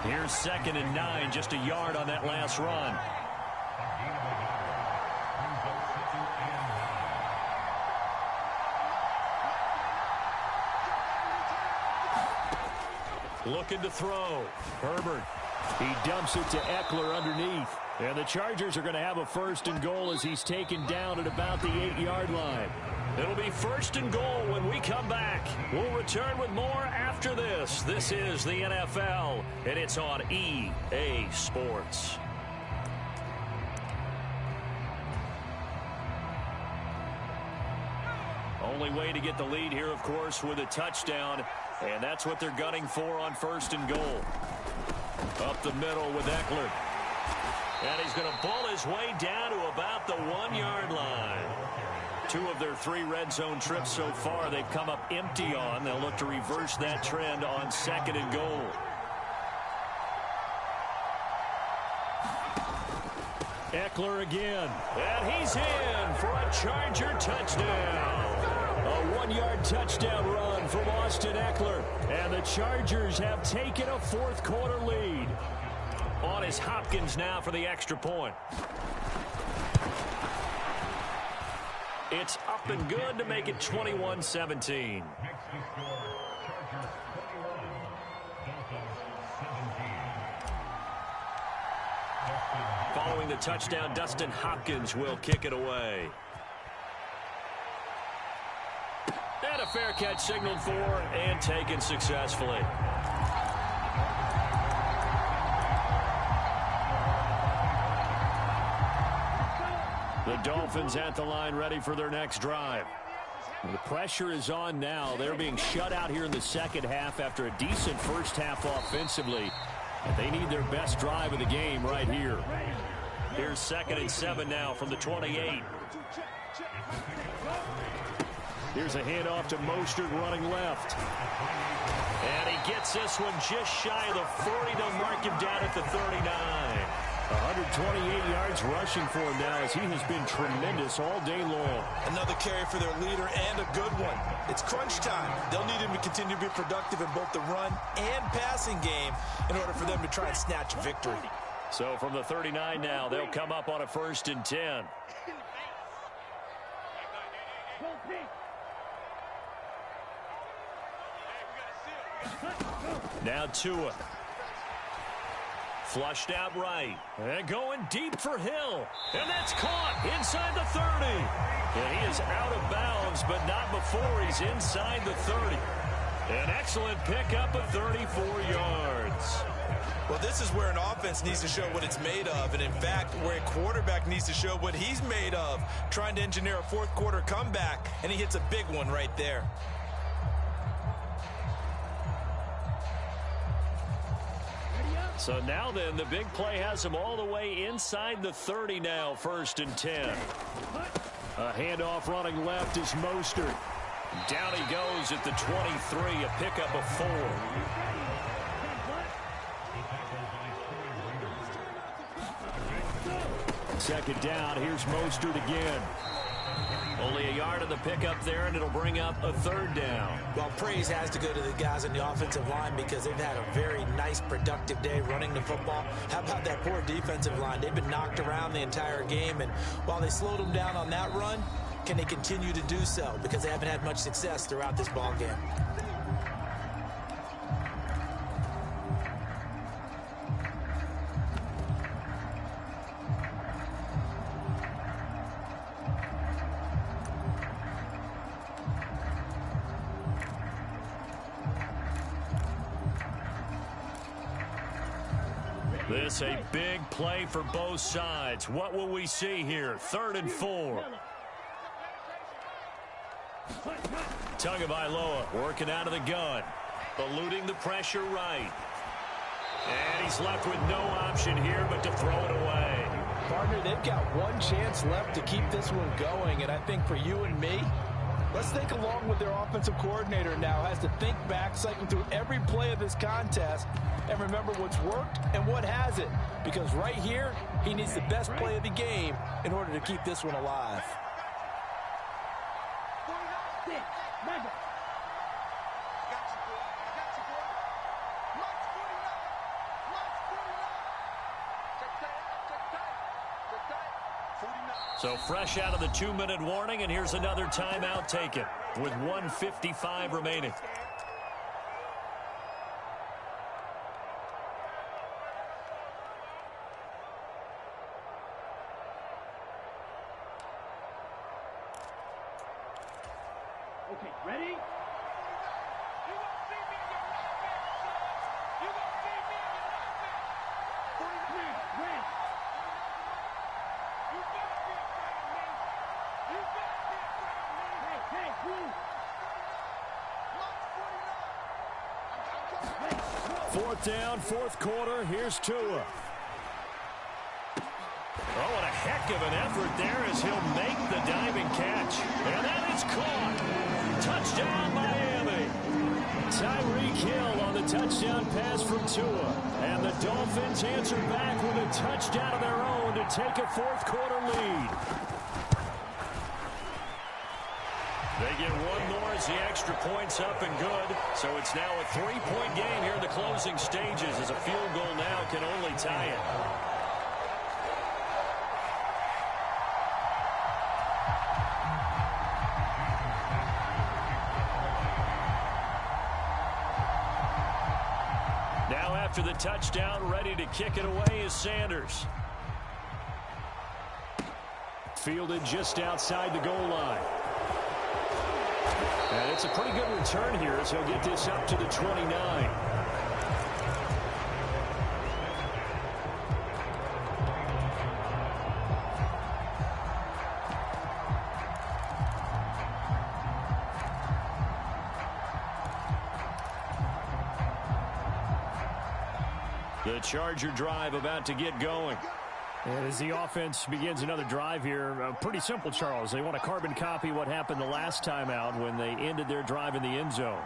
[SPEAKER 10] Here's 2nd and 9, just a yard on that last run. Looking to throw. Herbert. He dumps it to Eckler underneath. And the Chargers are going to have a 1st and goal as he's taken down at about the 8-yard line. It'll be 1st and goal when we come back. We'll return with more after this. This is the NFL, and it's on EA Sports. Only way to get the lead here, of course, with a touchdown. And that's what they're gunning for on 1st and goal. Up the middle with Eckler. And he's going to bull his way down to about the 1-yard line. 2 of their 3 red zone trips so far they've come up empty on. They'll look to reverse that trend on 2nd and goal. Eckler again. And he's in for a Charger touchdown. A 1-yard touchdown run from Austin Eckler. And the Chargers have taken a 4th quarter lead. On is Hopkins now for the extra point. It's up and good to make it 21-17. Following the touchdown, Dustin Hopkins will kick it away. And a fair catch signaled for and taken successfully. The Dolphins at the line ready for their next drive. The pressure is on now. They're being shut out here in the second half after a decent first half offensively. And they need their best drive of the game right here. Here's 2nd and 7 now from the 28. Here's a handoff to Mostert running left. And he gets this one just shy of the 40. They'll mark him down at the 39. 128 yards rushing for him now as he has been tremendous all day long.
[SPEAKER 9] Another carry for their leader and a good one. It's crunch time. They'll need him to continue to be productive in both the run and passing game in order for them to try and snatch a victory.
[SPEAKER 10] So from the 39 now, they'll come up on a 1st and 10. Now Tua. Flushed out right. And going deep for Hill. And that's caught inside the 30. And he is out of bounds, but not before he's inside the 30. An excellent pickup of 34 yards.
[SPEAKER 9] Well, this is where an offense needs to show what it's made of. And, in fact, where a quarterback needs to show what he's made of. Trying to engineer a 4th quarter comeback, and he hits a big one right there.
[SPEAKER 10] So now then, the big play has him all the way inside the 30 now, 1st and 10. A handoff running left is Mostert. Down he goes at the 23, a pickup of 4. Second down, here's Mostert again. Only a yard of the pickup there, and it'll bring up a 3rd down.
[SPEAKER 9] Well, praise has to go to the guys on the offensive line because they've had a very nice, productive day running the football. How about that poor defensive line? They've been knocked around the entire game, and while they slowed them down on that run, can they continue to do so? Because they haven't had much success throughout this ball game.
[SPEAKER 10] This a big play for both sides. What will we see here? 3rd and 4. Tagovailoa working out of the gun. Eluding the pressure right. And he's left with no option here but to throw it away.
[SPEAKER 9] Partner, they've got one chance left to keep this one going, and I think for you and me, let's think along with their offensive coordinator now, has to think back, cycle through every play of this contest, and remember what's worked and what hasn't. Because right here, he needs the best play of the game in order to keep this one alive.
[SPEAKER 8] So fresh out of the 2-minute warning, and here's another timeout taken with 1:55 remaining.
[SPEAKER 16] Okay, ready?
[SPEAKER 8] Fourth down, fourth quarter. Here's Tua. Oh, and a heck of an effort there as he'll make the diving catch. And that is caught. Touchdown, Miami. Tyreek Hill on the touchdown pass from Tua. And the Dolphins answer back with a touchdown of their own to take a fourth quarter lead. They get one more as the extra point's up and good. So it's now a 3-point game here in the closing stages as a field goal now can only tie it. Now after the touchdown, ready to kick it away is Sanders. Fielded just outside the goal line. And it's a pretty good return here as he'll get this up to the 29. The Charger drive about to get going.
[SPEAKER 10] And as the offense begins another drive here, pretty simple, Charles. They want to carbon copy what happened the last time out when they ended their drive in the end zone.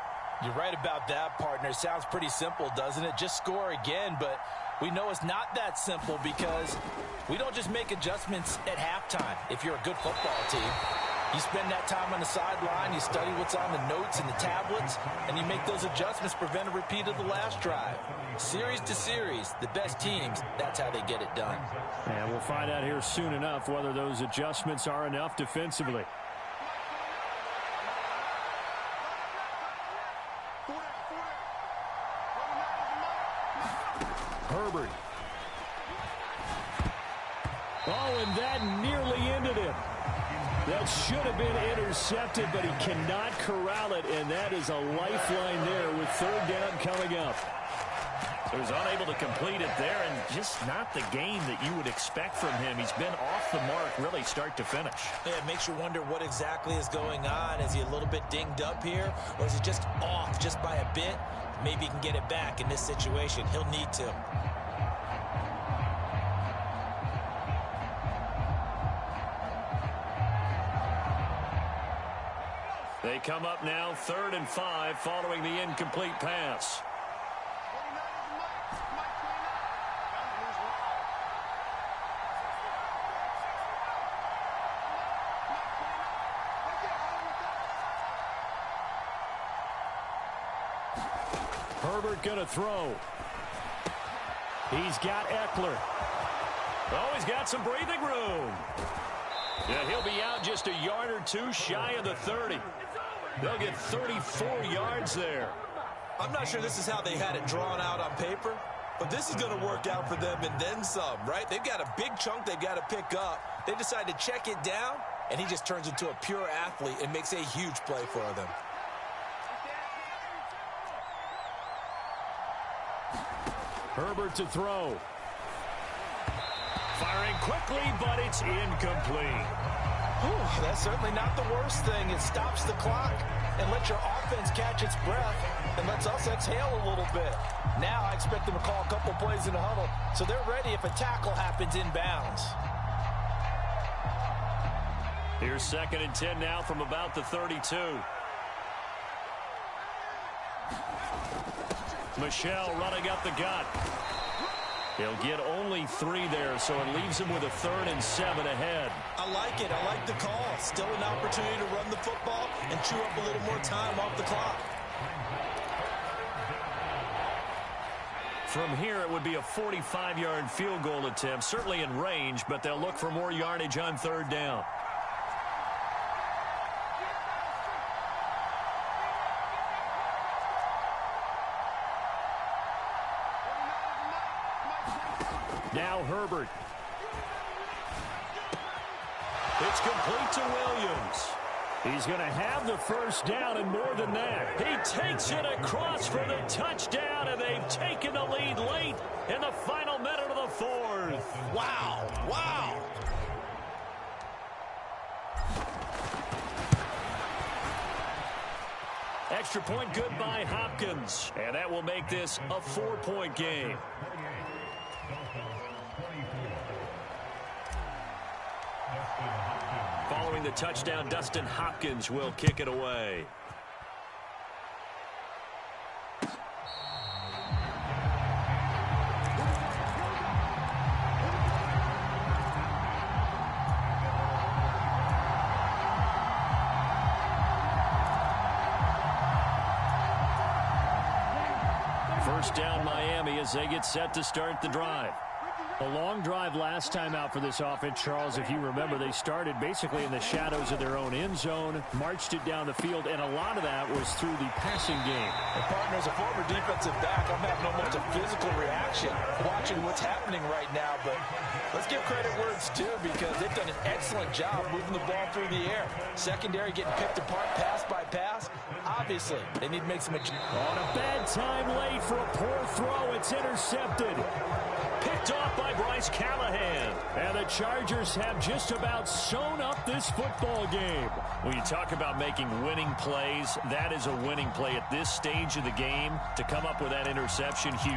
[SPEAKER 9] You're right about that, partner. Sounds pretty simple, doesn't it? Just score again, but we know it's not that simple because we don't just make adjustments at halftime. If you're a good football team, you spend that time on the sideline, you study what's on the notes and the tablets, and you make those adjustments to prevent a repeat of the last drive. Series to series, the best teams, that's how they get it done.
[SPEAKER 10] And we'll find out here soon enough whether those adjustments are enough defensively. Herbert. Oh, and that nearly ended it. That should have been intercepted, but he cannot corral it, and that is a lifeline there with third down coming up.
[SPEAKER 8] So he's unable to complete it there, and just not the game that you would expect from him. He's been off the mark really start to finish.
[SPEAKER 9] Yeah, it makes you wonder what exactly is going on. Is he a little bit dinged up here, or is he just off just by a bit? Maybe he can get it back in this situation. He'll need to.
[SPEAKER 8] They come up now 3rd and 5 following the incomplete pass.
[SPEAKER 10] Herbert going to throw. He's got Eckler.
[SPEAKER 8] Oh, he's got some breathing room. Yeah, he'll be out just a yard or two shy of the 30. They'll get 34 yards there.
[SPEAKER 9] I'm not sure this is how they had it drawn out on paper, but this is going to work out for them and then some, right? They've got a big chunk they've got to pick up. They decide to check it down, and he just turns into a pure athlete and makes a huge play for them.
[SPEAKER 10] Herbert to throw.
[SPEAKER 8] Firing quickly, but it's incomplete.
[SPEAKER 9] Whew, that's certainly not the worst thing. It stops the clock and lets your offense catch its breath and lets us exhale a little bit. Now I expect them to call a couple plays in the huddle so they're ready if a tackle happens inbounds.
[SPEAKER 8] Here's 2nd and 10 now from about the 32. Michel running up the gut. He'll get only 3 there, so it leaves him with a 3rd and 7 ahead.
[SPEAKER 9] I like it. I like the call. Still an opportunity to run the football and chew up a little more time off the clock.
[SPEAKER 8] From here, it would be a 45-yard field goal attempt, certainly in range, but they'll look for more yardage on 3rd down. Now Herbert. It's complete to Williams. He's going to have the 1st down and more than that. He takes it across for the touchdown, and they've taken the lead late in the final minute of the 4th.
[SPEAKER 9] Wow. Wow.
[SPEAKER 8] Extra point good by Hopkins, and that will make this a 4-point game. Following the touchdown, Dustin Hopkins will kick it away. First down, Miami, as they get set to start the drive.
[SPEAKER 10] A long drive last time out for this offense, Charles. If you remember, they started basically in the shadows of their own end zone, marched it down the field, and a lot of that was through the passing game.
[SPEAKER 9] And partner, as a former defensive back, I'm having almost a physical reaction watching what's happening right now. But let's give credit where it's due, because they've done an excellent job moving the ball through the air. Secondary getting picked apart pass by pass. Obviously, they need to make some adjustments.
[SPEAKER 10] On a bad time late for a poor throw, it's intercepted.
[SPEAKER 8] Picked off by Bryce Callahan.
[SPEAKER 10] And the Chargers have just about sewn up this football game.
[SPEAKER 8] When you talk about making winning plays, that is a winning play at this stage of the game. To come up with that interception, huge.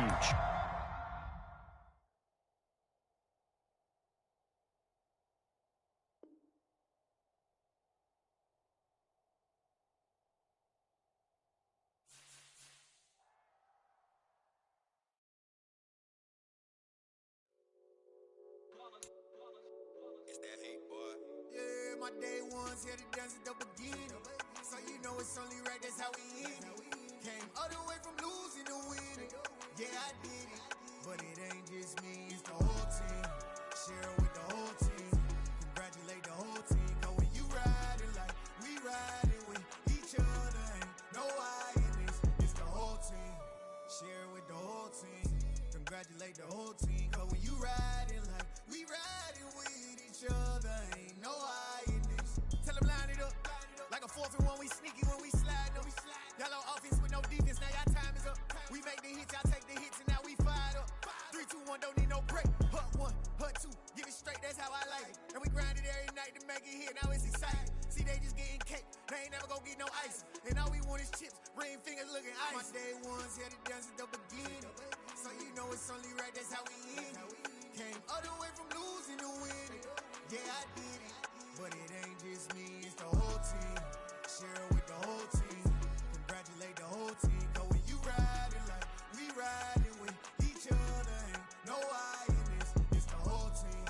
[SPEAKER 2] My day ones here to dance at the beginning. So you know it's only right, that's how we end it. Came all the way from losing to winning. Yeah, I did it. But it ain't just me, it's the whole team. Share it with the whole team. Congratulate the whole team. Cause when you riding like we riding with each other, ain't no I in this. It's the whole team. Share it with the whole team. Congratulate the whole team. Cause when you riding like we riding with each other, ain't no I. Tell them line it up. Like a 4th and 1, we sneaky when we slide up. Yellow offense with no defense, now y'all time is up. We make the hits, y'all take the hits, and now we fired up. 3, 2, 1, don't need no break. Hut 1, hut 2, give it straight, that's how I like it. And we grind it every night to make it hit, now it's exciting. See, they just getting cake, they ain't never gonna get no ice. And all we want is chips, ring fingers looking ice. My day ones here to dance at the beginning. So you know it's only right, that's how we end it. Came all the way from losing to winning. Yeah, I did it. But it ain't just me, it's the whole team. Share it with the whole team. Congratulate the whole team. Cause when you riding like we riding with each other, ain't no I in this. It's the whole team.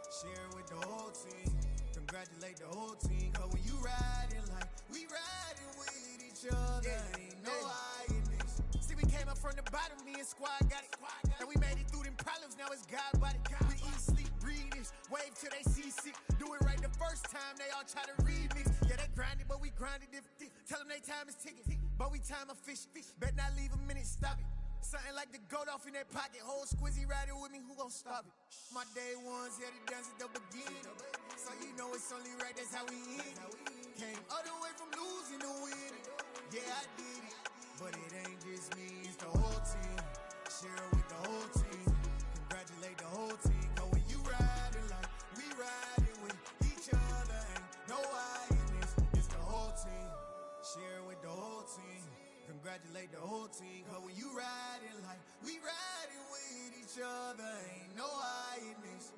[SPEAKER 2] Share it with the whole team. Congratulate the whole team. Cause when you riding like we riding with each other, ain't no I in this. See, we came up from the bottom, me and squad got it. And we made it through them problems, now it's God body. We eat, sleep, breathe this. Wave till they see sick. Do it right the first time, they all try to remix. Yeah, they grinded, but we grinded different. Tell them they time is ticking, but we time a fish. Bet not leave a minute, stop it. Something like the goat off in that pocket. Whole squizzy riding with me, who gon' stop it? My day ones here to dance at the beginning. So you know it's only right, that's how we end it. Came all the way from losing to winning. Yeah, I did it. But it ain't just me, it's the whole team. Share it with the whole team. Congratulate the whole team. Cause when you riding like we riding with each other, ain't no I in this. It's the whole team. Share it with the whole team. Congratulate the whole team. Cause when you riding like we riding with each other, ain't no I in this.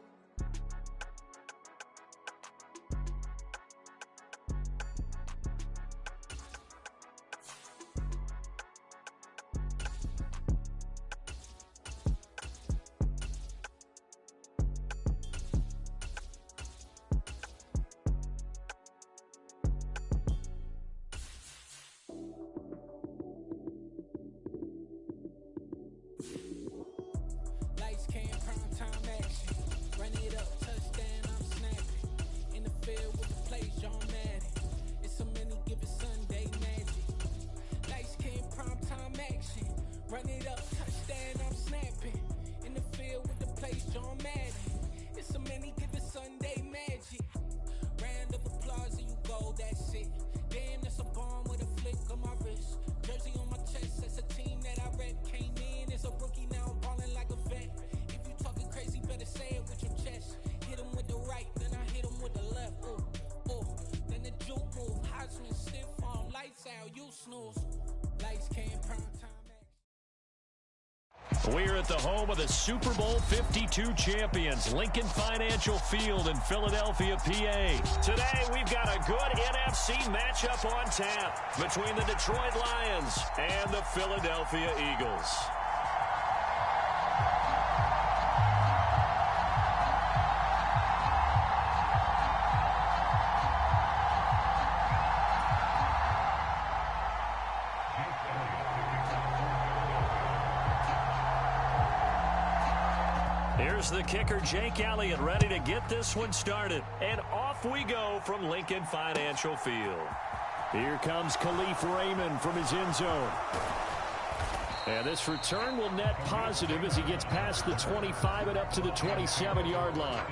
[SPEAKER 8] We're at the home of the Super Bowl 52 champions, Lincoln Financial Field in Philadelphia, PA. Today, we've got a good NFC matchup on tap between the Detroit Lions and the Philadelphia Eagles. Here's the kicker, Jake Elliott, ready to get this one started. And off we go from Lincoln Financial Field.
[SPEAKER 10] Here comes Khalif Raymond from his end zone. And this return will net positive as he gets past the 25 and up to the 27-yard line.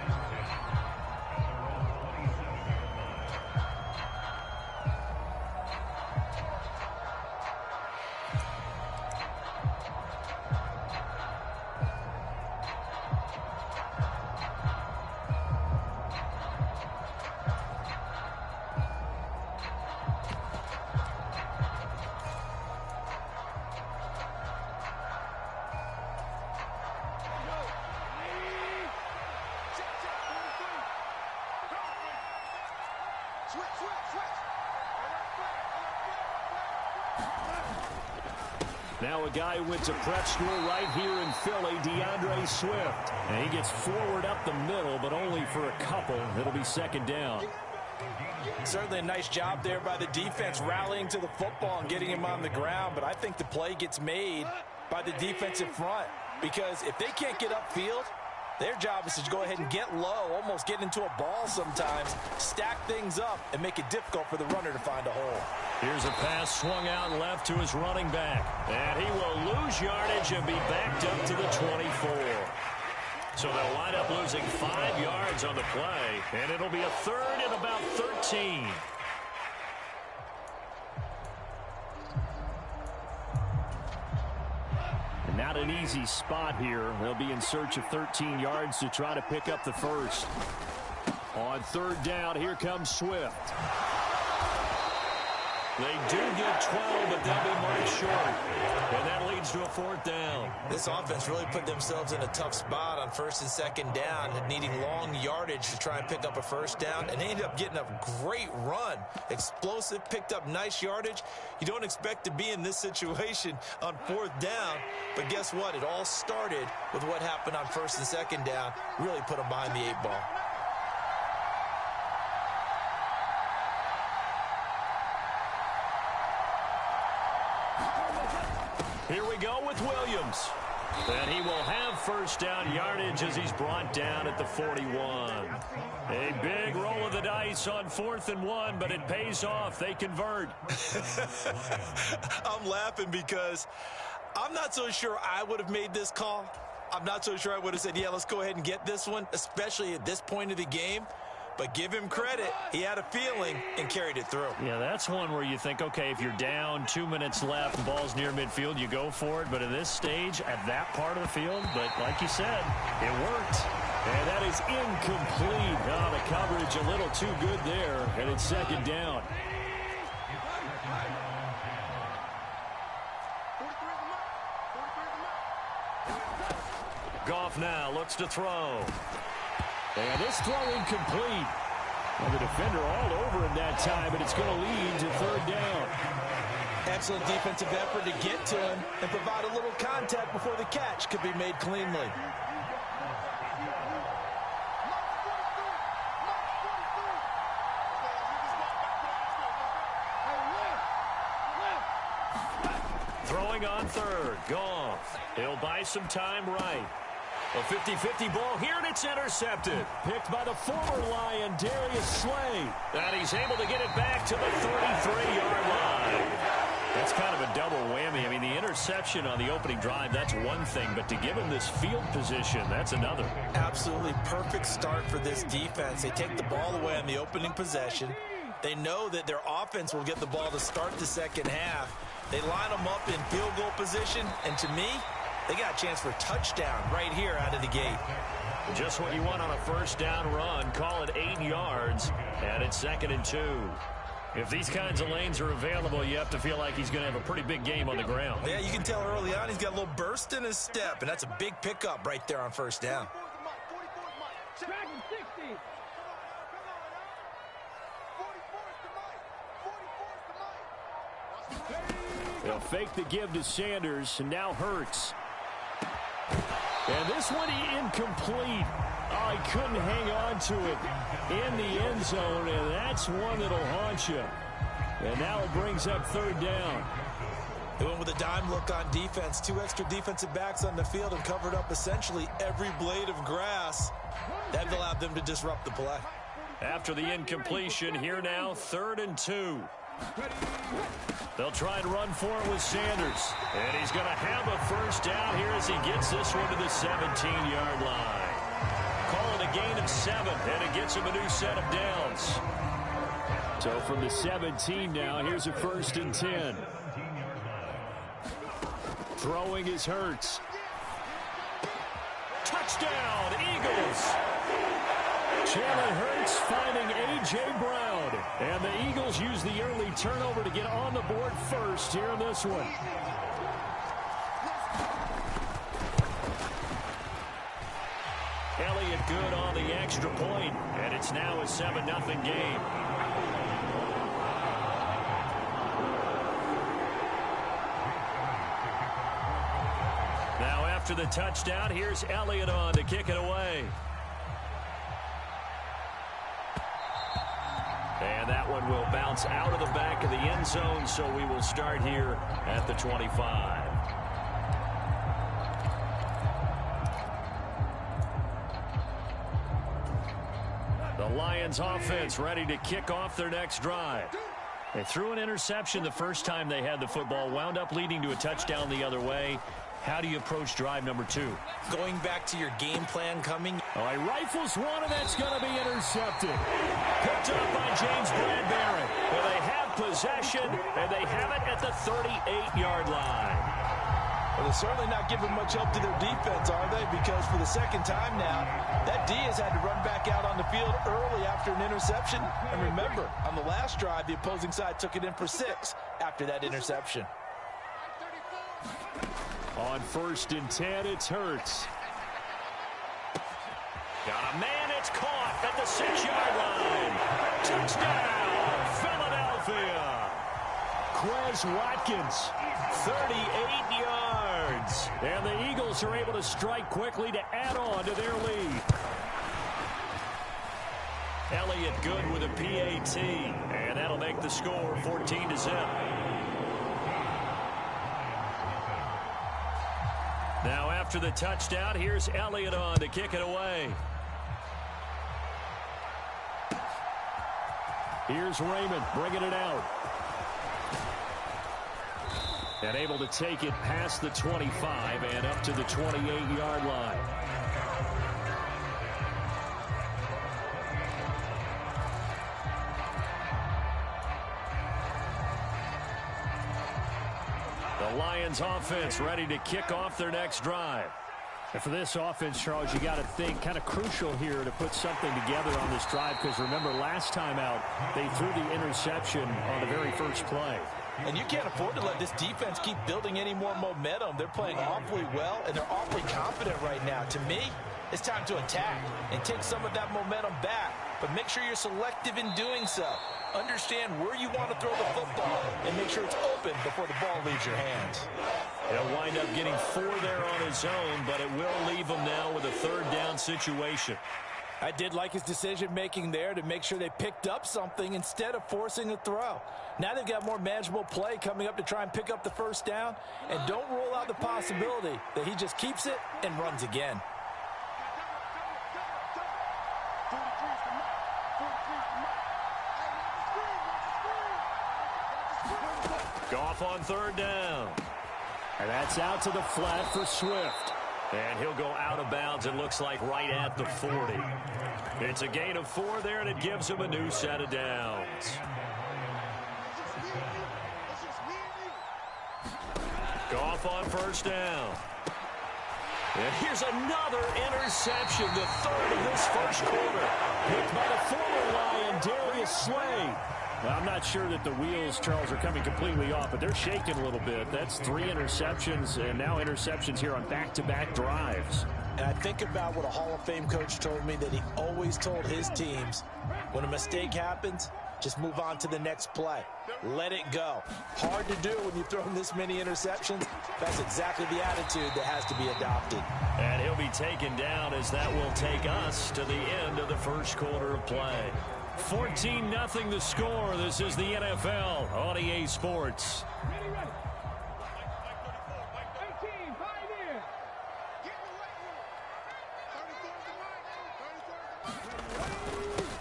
[SPEAKER 10] Now a guy who went to prep school right here in Philly, DeAndre Swift. And he gets forward up the middle, but only for a couple. It'll be second down.
[SPEAKER 9] Certainly a nice job there by the defense rallying to the football and getting him on the ground. But I think the play gets made by the defensive front, because if they can't get upfield, their job is to go ahead and get low, almost get into a ball sometimes, stack things up, and make it difficult for the runner to find a hole.
[SPEAKER 8] Here's a pass swung out left to his running back. And he will lose yardage and be backed up to the 24. So they'll wind up losing 5 yards on the play, and it'll be a third and about 13.
[SPEAKER 10] And not an easy spot here. They'll be in search of 13 yards to try to pick up the first. On third down, here comes Swift.
[SPEAKER 8] They do get 12, but they'll be marked short. And that leads to a fourth down.
[SPEAKER 9] This offense really put themselves in a tough spot on first and second down, needing long yardage to try and pick up a first down. And they ended up getting a great run. Explosive, picked up nice yardage. You don't expect to be in this situation on fourth down. But guess what? It all started with what happened on first and second down. Really put them behind the 8 ball.
[SPEAKER 8] Here we go with Williams. And he will have first down yardage as he's brought down at the 41. A big roll of the dice on 4th and 1, but it pays off. They convert.
[SPEAKER 9] I'm laughing because I'm not so sure I would have made this call. I'm not so sure I would have said, yeah, let's go ahead and get this one, especially at this point of the game. But give him credit. He had a feeling and carried it through.
[SPEAKER 10] Yeah, that's one where you think, okay, if you're down, 2 minutes left, the ball's near midfield, you go for it. But at this stage, at that part of the field, but like you said, it worked. And that is incomplete. Oh, the coverage a little too good there, and it's second down.
[SPEAKER 8] Goff now looks to throw.
[SPEAKER 10] And this throw incomplete. And the defender all over him that time, but it's going to lead to third down.
[SPEAKER 9] Excellent defensive effort to get to him and provide a little contact before the catch could be made cleanly.
[SPEAKER 8] Throwing on third. Goff. He'll buy some time right. A 50-50 ball here, and it's intercepted.
[SPEAKER 10] Picked by the former Lion, Darius Slay.
[SPEAKER 8] And he's able to get it back to the 33-yard line.
[SPEAKER 10] That's kind of a double whammy. I mean, the interception on the opening drive, that's one thing. But to give him this field position, that's another.
[SPEAKER 9] Absolutely perfect start for this defense. They take the ball away on the opening possession. They know that their offense will get the ball to start the second half. They line them up in field goal position, and to me, they got a chance for a touchdown right here out of the gate.
[SPEAKER 8] Just what you want on a first down run. Call it 8 yards, and it's 2nd and 2. If these kinds of lanes are available, you have to feel like he's going to have a pretty big game on the ground.
[SPEAKER 9] Yeah, you can tell early on he's got a little burst in his step, and that's a big pickup right there on first down.
[SPEAKER 16] Dragon 60.
[SPEAKER 10] They'll fake the give to Sanders, and now Hurts. And this one incomplete. Oh, he couldn't hang on to it in the end zone, and that's one that'll haunt you. And now it brings up third down.
[SPEAKER 9] They went with a dime look on defense. 2 extra defensive backs on the field and covered up essentially every blade of grass. That allowed them to disrupt the play.
[SPEAKER 8] After the incompletion, here now, 3rd and 2. They'll try and run for it with Sanders. And he's going to have a first down here as he gets this one to the 17-yard line. Calling a gain of 7, and it gets him a new set of downs.
[SPEAKER 10] So from the 17 now, here's a 1st and 10. Throwing is Hurts.
[SPEAKER 8] Touchdown, Eagles!
[SPEAKER 10] Jalen Hurts finding A.J. Brown. And the Eagles use the early turnover to get on the board first here in this one.
[SPEAKER 8] Elliott good on the extra point, and it's now a 7-0 game. Now after the touchdown, here's Elliott on to kick it away. And that one will bounce out of the back of the end zone, so we will start here at the 25. The Lions offense ready to kick off their next drive. They threw an interception the first time they had the football, wound up leading to a touchdown the other way. How do you approach drive number 2?
[SPEAKER 9] Going back to your game plan coming.
[SPEAKER 10] Oh, he rifles one, and that's going to be intercepted.
[SPEAKER 8] Picked up by James Bradbury. Well, they have possession, and they have it at the 38-yard line.
[SPEAKER 9] Well, they're certainly not giving much help to their defense, are they? Because for the second time now, that D has had to run back out on the field early after an interception. And remember, on the last drive, the opposing side took it in for 6 after that interception.
[SPEAKER 10] On 1st and 10, it's Hurts.
[SPEAKER 8] Got a man, it's caught at the 6-yard line. Touchdown, Philadelphia.
[SPEAKER 10] Quez Watkins,
[SPEAKER 8] 38 yards.
[SPEAKER 10] And the Eagles are able to strike quickly to add on to their lead.
[SPEAKER 8] Elliott good with a PAT, and that'll make the score 14-0. Now after the touchdown, here's Elliott on to kick it away.
[SPEAKER 10] Here's Raymond bringing it out. And able to take it past the 25 and up to the 28-yard line.
[SPEAKER 8] The Lions offense ready to kick off their next drive.
[SPEAKER 10] And for this offense, Charles, you got to think kind of crucial here to put something together on this drive, because remember last time out they threw the interception on the very first play.
[SPEAKER 9] And you can't afford to let this defense keep building any more momentum. They're playing awfully well, and they're awfully confident right now. To me, it's time to attack and take some of that momentum back. But make sure you're selective in doing so. Understand where you want to throw the football and make sure it's open before the ball leaves your hands.
[SPEAKER 8] He'll wind up getting 4 there on his own, but it will leave him now with a 3rd down situation.
[SPEAKER 9] I did like his decision-making there to make sure they picked up something instead of forcing a throw. Now they've got more manageable play coming up to try and pick up the 1st down, and don't rule out the possibility that he just keeps it and runs again.
[SPEAKER 8] Goff on 3rd down.
[SPEAKER 10] And that's out to the flat for Swift.
[SPEAKER 8] And he'll go out of bounds, it looks like, right at the 40. It's a gain of 4 there, and it gives him a new set of downs. Goff on 1st down. And here's another interception, the 3rd of this first quarter.
[SPEAKER 10] Picked by the former Lion, Darius Slay. Well, I'm not sure that the wheels, Charles, are coming completely off, but they're shaking a little bit. That's 3 interceptions, and now interceptions here on back-to-back drives.
[SPEAKER 9] And I think about what a Hall of Fame coach told me, that he always told his teams, when a mistake happens, just move on to the next play. Let it go. Hard to do when you throw this many interceptions. That's exactly the attitude that has to be adopted.
[SPEAKER 8] And he'll be taken down as that will take us to the end of the first quarter of play. 14-0 the score. This is the NFL on EA Sports.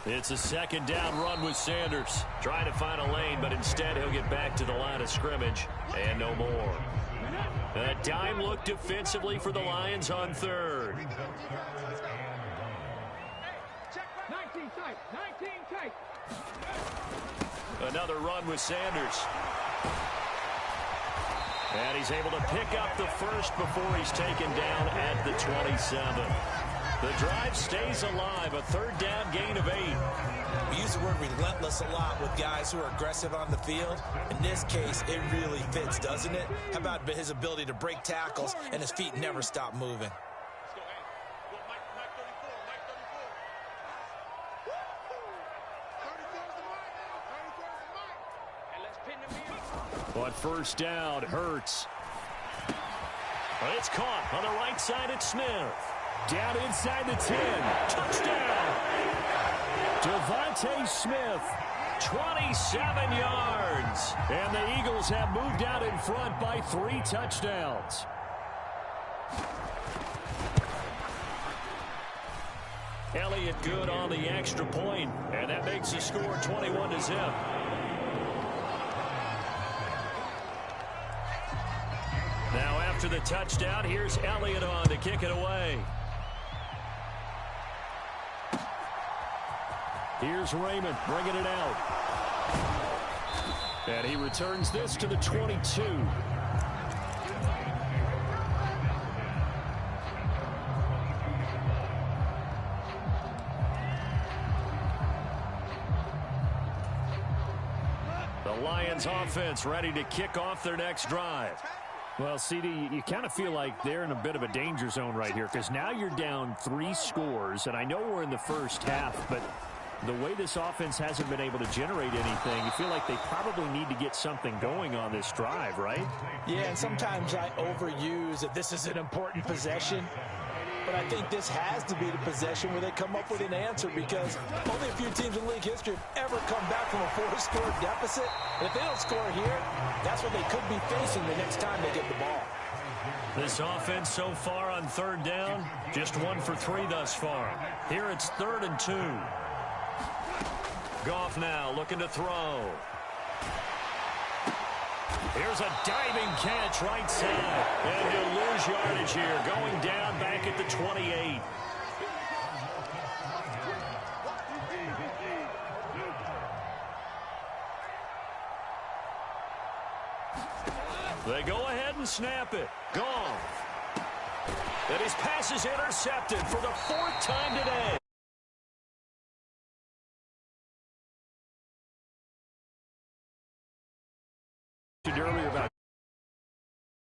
[SPEAKER 8] It's a second down run with Sanders. Trying to find a lane, but instead he'll get back to the line of scrimmage and no more. A dime look defensively for the Lions on third.
[SPEAKER 16] 19 tight. 19 tight.
[SPEAKER 8] Another run with Sanders. And he's able to pick up the first before he's taken down at the 27. The drive stays alive, a third down gain of 8.
[SPEAKER 9] We use the word relentless a lot with guys who are aggressive on the field. In this case, it really fits, doesn't it? How about his ability to break tackles and his feet never stop moving?
[SPEAKER 8] On first down, Hurts. It's caught on the right side at Smith.
[SPEAKER 10] Down inside the 10.
[SPEAKER 8] Touchdown!
[SPEAKER 10] Devontae Smith,
[SPEAKER 8] 27 yards.
[SPEAKER 10] And the Eagles have moved out in front by 3 touchdowns.
[SPEAKER 8] Elliott good on the extra point, and that makes the score 21-0. Now after the touchdown, here's Elliott on to kick it away.
[SPEAKER 10] Here's Raymond bringing it out. And he returns this to the 22.
[SPEAKER 8] The Lions offense ready to kick off their next drive.
[SPEAKER 10] Well, CD, you kind of feel like they're in a bit of a danger zone right here because now you're down 3 scores, and I know we're in the first half, but the way this offense hasn't been able to generate anything, you feel like they probably need to get something going on this drive, right?
[SPEAKER 9] Yeah, and sometimes I overuse that this is an important possession. But I think this has to be the possession where they come up with an answer, because only a few teams in league history have ever come back from a 4-score deficit. And if they don't score here, that's what they could be facing the next time they get the ball.
[SPEAKER 8] This offense so far on third down, just 1 for 3 thus far. Here it's 3rd and 2. Goff now looking to throw. Here's a diving catch right side. And he'll lose yardage here, going down back at the 28. They go ahead and snap it. Goff. And his pass is intercepted for the 4th time today.
[SPEAKER 10] Earlier about